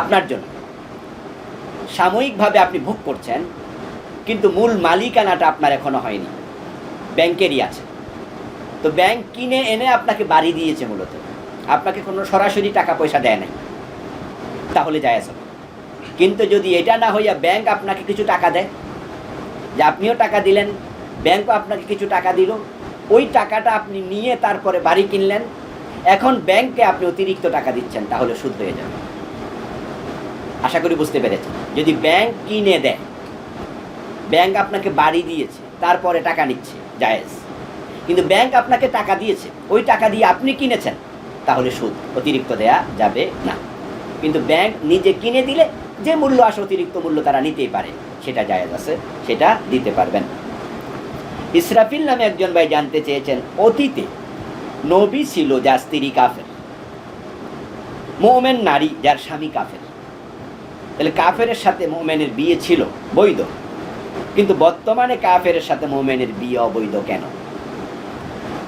আপনার জন্য, সাময়িকভাবে আপনি ভোগ করছেন, কিন্তু মূল মালিকানাটা আপনার এখনো হয়নি, ব্যাংকেরই আছে। তো ব্যাংক কিনে এনে আপনাকে বাড়ি দিয়েছে, মূলত আপনাকে কোনো সরাসরি টাকা পয়সা দেয় নাই, তাহলে জায়েজ হবে। কিন্তু যদি এটা না হইয়া ব্যাংক আপনাকে কিছু টাকা দেয়, যে আপনিও টাকা দিলেন, ব্যাংকও আপনাকে কিছু টাকা দিল, ওই টাকাটা আপনি নিয়ে তারপরে বাড়ি কিনলেন, এখন ব্যাংককে আপনি অতিরিক্ত টাকা দিচ্ছেন, তাহলে সুদ হয়ে যাবে। আশা করি বুঝতে পেরেছেন। যদি ব্যাংক কিনে দেয়, ব্যাংক আপনাকে বাড়ি দিয়েছে, তারপরে টাকা নিচ্ছে, জায়েজ। কিন্তু ব্যাংক আপনাকে টাকা দিয়েছে, ওই টাকা দিয়ে আপনি কিনেছেন, তাহলে সুদ অতিরিক্ত দেয়া যাবে না। কিন্তু ব্যাংক নিজে কিনে দিলে যে মূল্য আসে, অতিরিক্ত মূল্য তারা নিতেই পারে, সেটা জায়েজ আছে, সেটা দিতে পারবেন। ইসরাফিল নামে একজন ভাই জানতে চেয়েছেন অতীতে নবী ছিল যার স্ত্রী কাফের, মুমিন নারী যার স্বামী কাফের, তাহলে কাফেরের সাথে মুমিনের বিয়ে ছিল বৈধ, কিন্তু বর্তমানে কাফেরের সাথে মুমিনের বিয়ে অবৈধ কেন?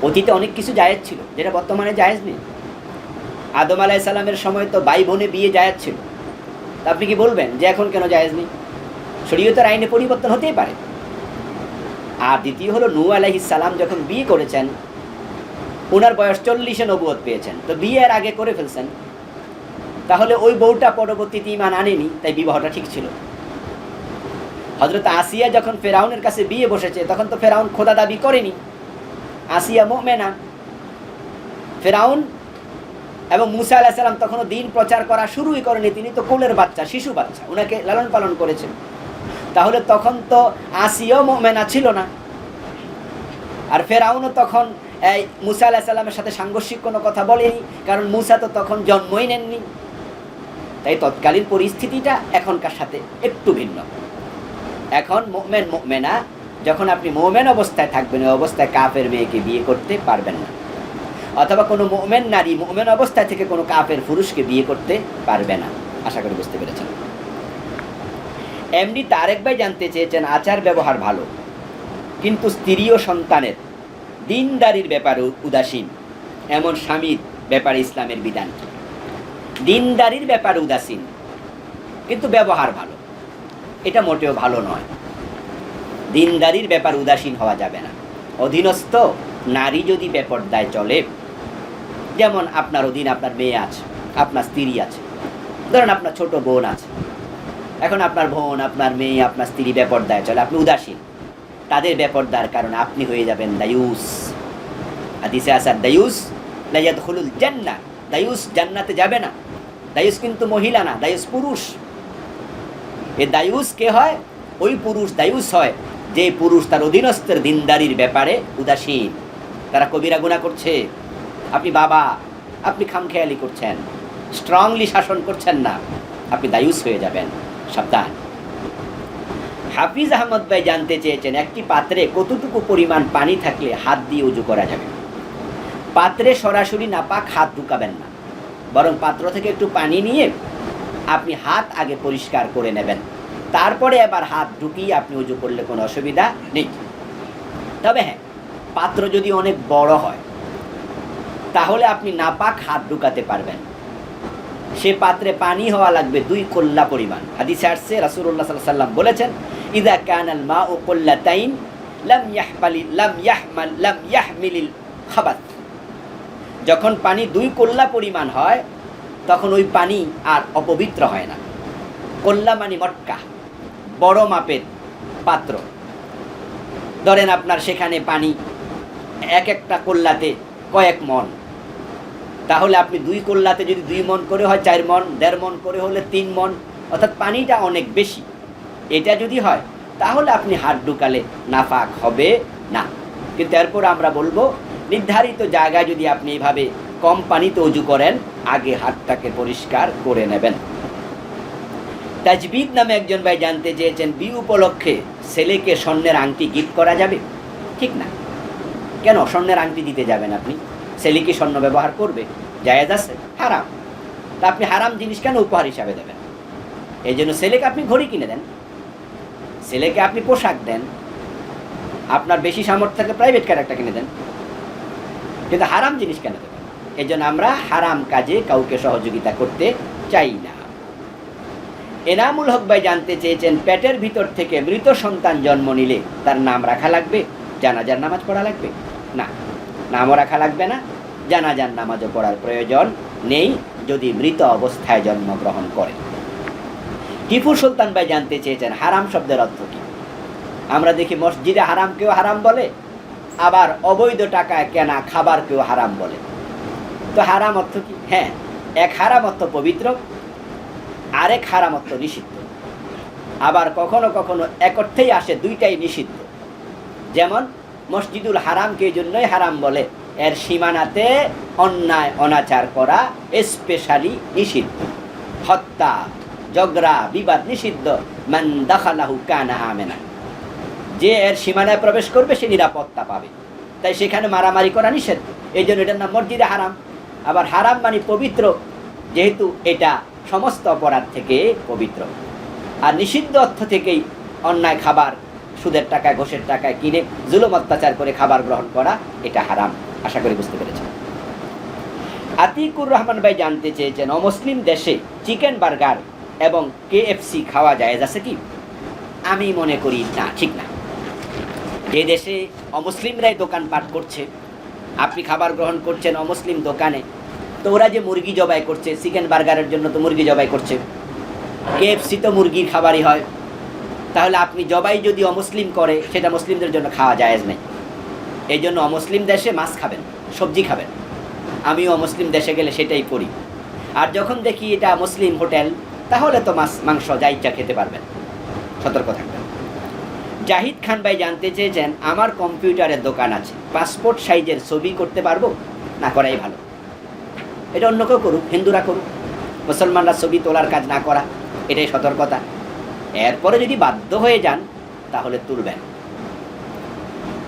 অতীতে অনেক কিছু জায়েজ ছিল যেটা বর্তমানে জায়েজ নেই। আদম আলাইহিস সালামের সময় তো ভাই বোনে বিয়ে জায়েজ ছিল, তা আপনি কি বলবেন যে এখন কেন জায়েজ নেই? শরীয়তের আইনে পরিবর্তন হতেই পারে। আর দ্বিতীয় হলো নূহ আলাইহিস সালাম যখন বিয়ে করেছেন, ওনার বয়স 40-এ নবুয়ত পেয়েছেন, তো বিয়ের আগে করে ফেলছেন, তাহলে ওই বউটা পরবর্তীতে ঈমান আনেনি, তাই বিবাহটা ঠিক ছিল। হযরত আসিয়া যখন ফেরাউনের কাছে বিয়ে বসেছে, তখন তো ফেরাউন খোদা দাবি করেনি, আসিয়া মুমিনা। ফেরাউন এবং মুসা আলাইহিস সালাম তখনও দিন প্রচার করা শুরুই করেনি, তিনি তো কোলের বাচ্চা, শিশু বাচ্চা, ওনাকে লালন পালন করেছেন। তাহলে তখন তো আসিয়াও মুমিনা ছিল না, আর ফেরাউনও তখন এই মুসা আলাইহিস সালামের সাথে সাংঘর্ষিক কোনো কথা বলেনি, কারণ মুসা তো তখন জন্মই নেননি। তাই তৎকালীন পরিস্থিতিটা এখনকার সাথে একটু ভিন্ন। এখন মুমিন মুমিনা, যখন আপনি মুমিন অবস্থায় থাকবেন, ওই অবস্থায় কাফের মেয়েকে বিয়ে করতে পারবেন না, অথবা কোনো মুমিন নারী মুমিন অবস্থায় থেকে কোনো কাফের পুরুষকে বিয়ে করতে পারবে না। আশা করি বুঝতে পেরেছেন। এমডি তারেক ভাই জানতে চেয়েছেন, আচার ব্যবহার ভালো কিন্তু স্ত্রী ও সন্তানের দিনদারির ব্যাপারে উদাসীন, এমন স্বামীর ব্যাপারে ইসলামের বিধান কি? দিনদারির ব্যাপারে উদাসীন কিন্তু ব্যবহার ভালো, এটা মোটেও ভালো নয়। দিনদারির ব্যাপারে উদাসীন হওয়া যাবে না। অধীনস্থ নারী যদি বেপরদায় চলে, যেমন আপনার অধীন আপনার মেয়ে আছে, আপনার স্ত্রী আছে, ধরেন আপনার ছোট বোন আছে, এখন আপনার বোন, আপনার মেয়ে, আপনার স্ত্রী বেপরদায় চলে, আপনি উদাসীন, তাদের বেপরদার কারণে আপনি হয়ে যাবেন দায়ুস। হাদিসে আছে দায়ুস লা ইয়াদখুলুল জান্নাহ, দায়ুস জান্নাতে যাবে না। দায়ুস কিন্তু মহিলা না, দায়ুস পুরুষ। এই দায়ুস কে হয়? ওই পুরুষ দায়ুস হয় যে পুরুষ তার অধীনস্থের দিনদারির ব্যাপারে উদাসীন। তারা কবিরা গুনাহ করছে, আপনি বাবা, আপনি খামখেয়ালি করছেন, স্ট্রংলি শাসন করছেন না, আপনি দায়ুস হয়ে যাবেন, সাবধান। হাফিজ আহমদ ভাই জানতে চেয়েছেন, একটি পাত্রে কতটুকু পরিমাণ পানি থাকলে হাত দিয়ে উজু করা যাবে? পাত্রে সরাসরি নাপাক হাত ঢুকাবেন না, বরং পাত্র থেকে একটু পানি নিয়ে আপনি হাত আগে পরিষ্কার করে নেবেন, তারপরে এবার হাত ঢুকিয়ে আপনি উজু করলে কোনো অসুবিধা নেই। তবে হ্যাঁ, পাত্র যদি অনেক বড় হয় তাহলে আপনি নাপাক হাত ঢুকাতে পারবেন। সে পাত্রে পানি হওয়া লাগবে 2 কল্লা পরিমাণ। হাদিসে আসছে, রাসূলুল্লাহ সাল্লাল্লাহু আলাইহি ওয়াসাল্লাম বলেছেন, ইযা কানাল মাউ কুল্লাতাইন লাম ইয়াহমিলিল খাবাত। যখন পানি 2 কল্লা পরিমাণ হয়, তখন ওই পানি আর অপবিত্র হয় না। কল্লা মানে মটকা, বড় মাপের পাত্র। ধরেন আপনার সেখানে পানি এক একটা কল্লাতে কয়েক মণ, তাহলে আপনি 2 কল্লাতে যদি 2 মণ করে হয় 4 মণ, 1.5 মণ করে হলে 3 মণ, অর্থাৎ পানিটা অনেক বেশি। এটা যদি হয় তাহলে আপনি হাত ঢুকালে নাপাক হবে না। কিন্তু এরপর আমরা বলবো, নির্ধারিত জায়গায় যদি আপনি এইভাবে কম পানিতে ওযু করেন, আগে হাতটাকে পরিষ্কার করে নেবেন। তাজবিদ নামে একজন ভাই জানতে চেয়েছেন, বিয়ে উপলক্ষে ছেলেকে স্বর্ণের আংটি গিফট করা যাবে? ঠিক না। কেন স্বর্ণের আংটি দিতে যাবেন আপনি? ছেলে কি স্বর্ণ ব্যবহার করবে? জায়েজ আছে? হারাম। তা আপনি হারাম জিনিস কেন উপহার হিসাবে দেবেন? এই জন্য ছেলেকে আপনি ঘড়ি কিনে দেন, ছেলেকে আপনি পোশাক দেন, আপনার বেশি সামর্থ্য থেকে প্রাইভেট কার একটা কিনে দেন, কিন্তু হারাম জিনিস কেন দেবেন? এই জন্য আমরা হারাম কাজে কাউকে সহযোগিতা করতে চাই না। এনামুল হক ভাই জানতে চেয়েছেন, পেটের ভিতর থেকে মৃত সন্তান জন্ম নিলে তার নাম রাখা লাগবে? জানাজার নামাজ পড়া লাগবে? না, নামও রাখা লাগবে না, জানাজার নামাজও পড়ার প্রয়োজন নেই যদি মৃত অবস্থায় জন্মগ্রহণ করে। টিপু সুলতান ভাই জানতে চেয়েছেন, হারাম শব্দের অর্থ কি? আমরা দেখি মসজিদে হারাম কেউ হারাম বলে, আবার অবৈধ টাকায় কেনা খাবার কেউ হারাম বলে। তো হারাম অর্থ কি? হ্যাঁ, এক হারাম অর্থ পবিত্র, আরেক হারাম অর্থ নিষিদ্ধ। আবার কখনো কখনো এক অর্থেই আসে, দুইটাই নিষিদ্ধ। যেমন মসজিদুল হারামকে এই জন্যই হারাম বলে, এর সীমানাতে অন্যায় অনাচার করা স্পেশালি নিষিদ্ধ। হত্যা, ঝগড়া, বিবাদ নিষিদ্ধ। মান দাখালাহু কানা আমিনা, যে এর সীমানায় প্রবেশ করবে সে নিরাপত্তা পাবে। তাই সেখানে মারামারি করা নিষেধ, এই জন্য এটার নাম মসজিদে হারাম। আবার হারাম মানে পবিত্র, যেহেতু এটা সমস্ত অপরাধ থেকে পবিত্র। আর নিষিদ্ধ অর্থ থেকেই অন্যায় খাবার, সুদের টাকায় ঘোষের টাকায় কিনে জুলুম অত্যাচার করে খাবার গ্রহণ করা, এটা হারাম। আশা করি বুঝতে পেরেছেন। আতিকুর রহমান ভাই জানতে চেয়েছেন, অমুসলিম দেশে চিকেন বার্গার এবং KFC খাওয়া জায়েজ আছে কি? আমি মনে করি না, ঠিক না। যে দেশে অমুসলিমরাই দোকানপাট করছে, আপনি খাবার গ্রহণ করছেন অমুসলিম দোকানে, তো ওরা যে মুরগি জবাই করছে, চিকেন বার্গারের জন্য তো মুরগি জবাই করছে, KFC তো মুরগির খাবারই হয়, তাহলে আপনি জবাই যদি অমুসলিম করে সেটা মুসলিমদের জন্য খাওয়া জায়েজ নেই। এই জন্য অমুসলিম দেশে মাছ খাবেন, সবজি খাবেন। আমিও অমুসলিম দেশে গেলে সেটাই করি। আর যখন দেখি এটা মুসলিম হোটেল, তাহলে তো মাছ মাংস যা ইচ্ছা খেতে পারবেন, সতর্ক থাকবেন। জাহিদ খান ভাই জানতে চেয়েছেন, আমার কম্পিউটারের দোকান আছে, পাসপোর্ট সাইজের ছবি করতে পারবো? না করাই ভালো। এটা অন্য কেউ করুক, হিন্দুরা করুক, মুসলমানরা ছবি তোলার কাজ না করা, এটাই সতর্কতা। এরপরে যদি বাধ্য হয়ে যান তাহলে তুলবেন।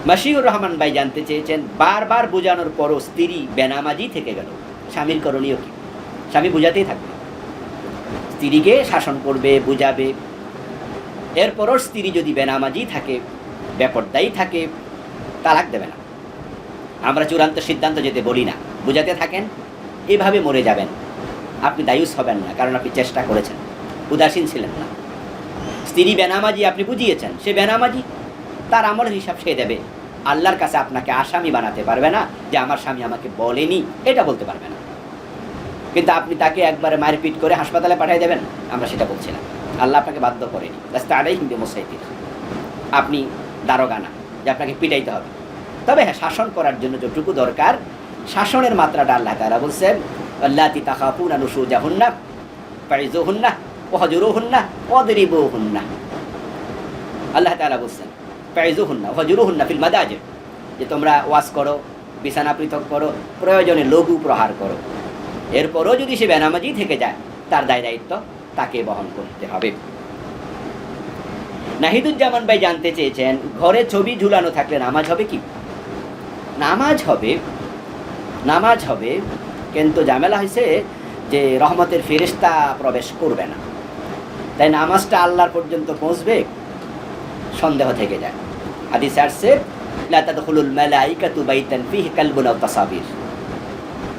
মাসিউর রহমান ভাই জানতে চেয়েছেন, বারবার বোঝানোর পরও স্ত্রী বেনামাজি থেকে গেল, স্বামীর করণীয় কি? স্বামী বুঝাতেই থাকবে, স্ত্রীকে শাসন করবে, বুঝাবে। এরপরও স্ত্রী যদি বেনামাজি থাকে, বেপরদায়ী থাকে, তালাক দেবে না। আমরা চূড়ান্ত সিদ্ধান্ত যেতে বলি না, বুঝাতে থাকেন, এভাবে মরে যাবেন। আপনি দায়ুস হবেন না, কারণ আপনি চেষ্টা করেছেন, উদাসীন ছিলেন না। স্ত্রী বেনামাজি, আপনি বুঝিয়েছেন, সে বেনামাজি, তার আমলের হিসাব সে দেবে। আল্লাহর কাছে আপনাকে আসামি বানাতে পারবে না যে আমার স্বামী আমাকে বলেনি, এটা বলতে পারবে না। কিন্তু আপনি তাকে একবারে মারপিট করে হাসপাতালে পাঠিয়ে দেবেন, আমরা সেটা বলছি না। আল্লাহ আপনাকে বাধ্য করেনি, আপনি দারোগা না যে আপনাকে পিটাইতে হবে। তবে হ্যাঁ, শাসন করার জন্য যতটুকু দরকার, শাসনের মাত্রাটা আল্লাহ তাআলা বলছেন, আল্লাতি তাখাফুনা নুশুজাহুন্না ফাইজুহুন্না ওয়াহজুরুহুন্না ওয়াদরিবুহুন্না। আল্লাহ তাআলা বলছেন ফাইজুহুন্না ওয়াহজুরুহুন্না ফিল মাদাজির, যে তোমরা ওয়াজ করো, বিছানা পৃথক করো, প্রয়োজনে লঘু প্রহার করো। এরপরও যদি সে বেনামাজি থেকে যায়, তার দায় দায়িত্ব তাকে বহন করতে হবে। নাহিদুজ্জামান ভাই জানতে চেয়েছেন, ঘরে ছবি ঝুলানো থাকলে নামাজ হবে কি? নামাজ হবে, কিন্তু ঝামেলা হয়েছে যে রহমতের ফেরেশতা প্রবেশ করবে না, তাই নামাজটা আল্লাহর পর্যন্ত পৌঁছবে সন্দেহ থেকে যায়। হাদিসে আসছে, লা তাদখুলুল মালাইকাতু বাইতান ফীহি কালবুন আও তাসাবির।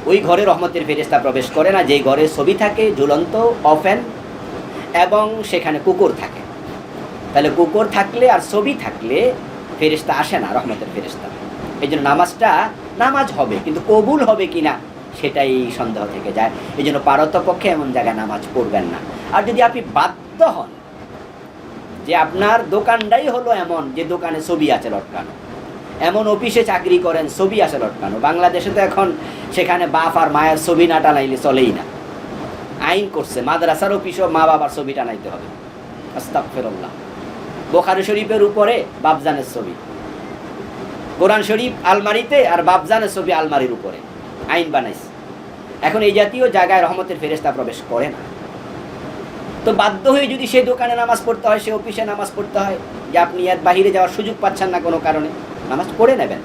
ওই ঘরে রহমতের ফেরেশতা প্রবেশ করে না যে ঘরে ছবি থাকে ঝুলন্ত, ওপেন, এবং সেখানে কুকুর থাকে। তাহলে কুকুর থাকলে আর ছবি থাকলে ফেরেশতা আসে না, রহমতের ফেরেশতা। এই জন্য নামাজ হবে, কিন্তু কবুল হবে কিনা সেটাই সন্দেহ থেকে যায়। এই জন্য পারতপক্ষে এমন জায়গায় নামাজ পড়বেন না। আর যদি আপনি বাধ্য হন যে আপনার দোকানটাই হলো এমন যে দোকানে ছবি আছে লটকানো, এমন অফিসে চাকরি করেন ছবি আছে লটকানো, বাংলাদেশে তো এখন সেখানে বাপ আর মায়ের ছবি না টানাইলে চলেই না, আইন করছে, মাদ্রাসার অফিসও মা বাবার ছবি টানাইতে হবে। আস্তাগফিরুল্লাহ। বুখারী শরীফের উপরে বাপজানের ছবি, কোরআন শরীফ আলমারিতে আর বাপজানের ছবি আলমারির উপরে, আইন বানাইছে। এখন এই জাতীয় জায়গায় রহমতের ফেরেশতা প্রবেশ করে না। তো বাধ্য হয়ে যদি সেই দোকানে নামাজ পড়তে হয়, সে অফিসে নামাজ পড়তে হয়, যে আপনি এর বাহিরে যাওয়ার সুযোগ পাচ্ছেন না কোনো কারণে, নামাজ পড়ে নেবেন,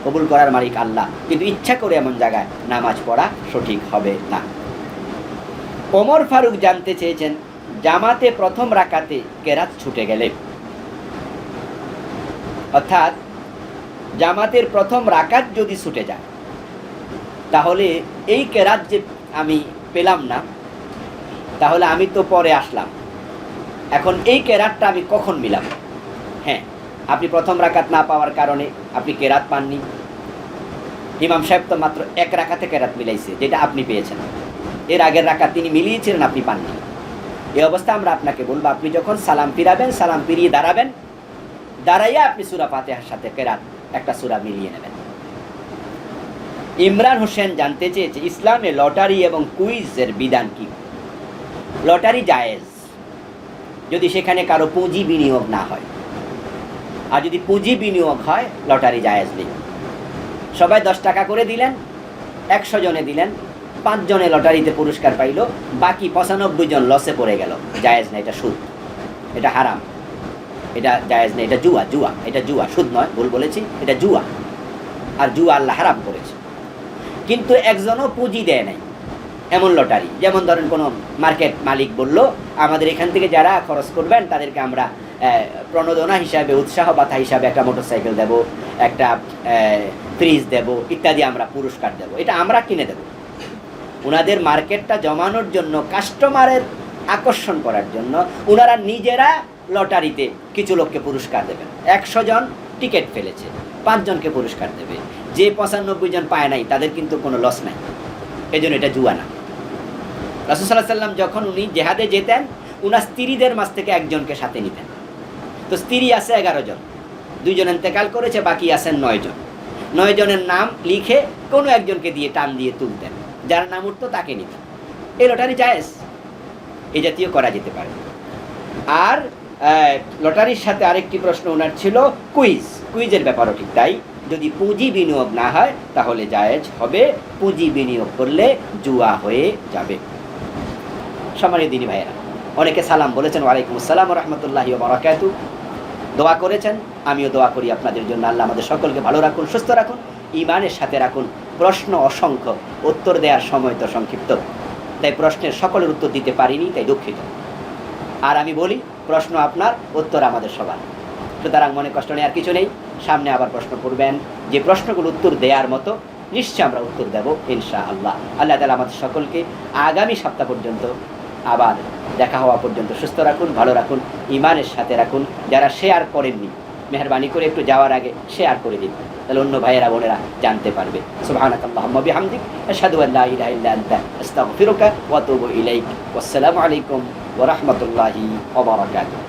কবুল করার মালিক আল্লাহ। কিন্তু ইচ্ছা করে এমন জায়গায় নামাজ পড়া সঠিক হবে না। ওমর ফারুক জানতে চেয়েছেন, জামাতে প্রথম রাকাতে কেরাত ছুটে গেলে, অর্থাৎ জামাতের প্রথম রাকাত যদি ছুটে যায়, তাহলে এই কেরাত যে আমি পেলাম না, তাহলে আমি তো পরে আসলাম, এখন এই কেরাতটা আমি কখন মিলাম? হ্যাঁ, আপনি প্রথম রাকাত না পাওয়ার কারণে আপনি কেরাত পাননি, ইমাম সাহেব তো মাত্র এক রাকাতে কেরাত মিলাইছে, যেটা আপনি পেয়েছেন। এর আগের রাকাত তিনি মিলিয়েছিলেন, আপনি পাননি। এই অবস্থা আমরা আপনাকে বলবো, আপনি যখন সালাম ফিরাবেন, সালাম ফিরিয়ে দাঁড়াইয়া আপনি সূরা ফাতিহার সাথে কেরাত একটা সূরা মিলিয়ে নেবেন। ইমরান হোসেন জানতে চেয়েছে, ইসলামে লটারি এবং কুইজের বিধান কি? লটারি জায়েজ যদি সেখানে কারো পুঁজি বিনিয়োগ না হয়, আর যদি পুঁজি বিনিয়োগ হয় লটারি জায়েজ নেই। সবাই 10 টাকা করে দিলেন, 100 জনে দিলেন, 5 জনে লটারিতে পুরস্কার পাইল, বাকি 95 জন লসে পড়ে গেল, জায়েজ না, এটা সুদ, এটা হারাম, এটা জায়েজ না, এটা জুয়া, এটা জুয়া, সুদ নয়, ভুল বলেছি, এটা জুয়া। আর জুয়া আল্লাহ হারাম করেছে। কিন্তু একজনও পুঁজি দেয় নাই এমন লটারি, যেমন ধরেন কোনো মার্কেট মালিক বলল, আমাদের এখান থেকে যারা খরচ করবেন তাদেরকে আমরা প্রণোদনা হিসাবে, উৎসাহ বাতা হিসাবে একটা মোটরসাইকেল দেব, একটা ফ্রিজ দেব, ইত্যাদি আমরা পুরস্কার দেব, এটা আমরা কিনে দেব। ওনাদের মার্কেটটা জমানোর জন্য, কাস্টমারের আকর্ষণ করার জন্য ওনারা নিজেরা লটারিতে কিছু লোককে পুরস্কার দেবেন। 100 জন টিকিট ফেলেছে, 5 জনকে পুরস্কার দেবে। যে 95 জন পায় নাই তাদের কিন্তু কোনো লস নাই, এই জন্য এটা জুয়া না। রাসূল সাল্লাল্লাহু আলাইহি ওয়াসাল্লাম যখন উনি জেহাদে যেতেন, উনার স্ত্রীদের মাঝ থেকে একজনকে সাথে নিতেন। তো স্ত্রী আছে 11 জন, 2 জন ইন্তেকাল করেছে, বাকি আছেন 9 জন। 9 জনের নাম লিখে কোনো একজনকে দিয়ে টান দিয়ে তুলতেন, যার নাম উঠতো তাকে নিতেন। এই লটারি জায়েজ, এই জাতীয় করা যেতে পারে। আর লটারির সাথে আরেকটি প্রশ্ন ওনার ছিল কুইজের ব্যাপারও ঠিক তাই। যদি পুঁজি বিনিয়োগ না হয় তাহলে জায়েজ হবে, পুঁজি বিনিয়োগ করলে জুয়া হয়ে যাবে। সম্মানীয় দিনী ভাইয়েরা, অনেকে সালাম বলেছেন, ওয়ালাইকুম আসসালাম ওয়া রাহমাতুল্লাহি ওয়া বারাকাতুহু, দোয়া করেছেন, আমিও দোয়া করি আপনাদের জন্য। আল্লাহ আমাদের সকলকে ভালো রাখুন, সুস্থ রাখুন, ঈমানের সাথে রাখুন। প্রশ্ন অসংখ্য, উত্তর দেওয়ার সময় তো সংক্ষিপ্ত, তাই প্রশ্নের সকলের উত্তর দিতে পারিনি, তাই দুঃখিত। আর আমি বলি, প্রশ্ন আপনার, উত্তর আমাদের সবার, সুতরাং মনে কষ্ট নেই, আর কিছু নেই। সামনে আবার প্রশ্ন করবেন, যে প্রশ্নগুলো উত্তর দেওয়ার মতো নিশ্চয় আমরা উত্তর দেব ইনশাআল্লাহ। আল্লাহ তাআলা আমাদের সকলকে আগামী সপ্তাহ পর্যন্ত, আবার দেখা হওয়া পর্যন্ত সুস্থ রাখুন, ভালো রাখুন, ঈমানের সাথে রাখুন। যারা শেয়ার করেননি, মেহেরবানি করে একটু যাওয়ার আগে শেয়ার করে দিন, তাহলে অন্য ভাইয়েরা বোনেরা জানতে পারবে। সুবহানাকাল্লাহুম্মা বিহামদিক, আশহাদু আল্লা ইলাহা ইল্লা আনতা, আস্তাগফিরুকা ওয়া আতুবু ইলাইক। ওয়াসসালামু আলাইকুম ওয়া রাহমাতুল্লাহি ওয়া বারাকাতুহু।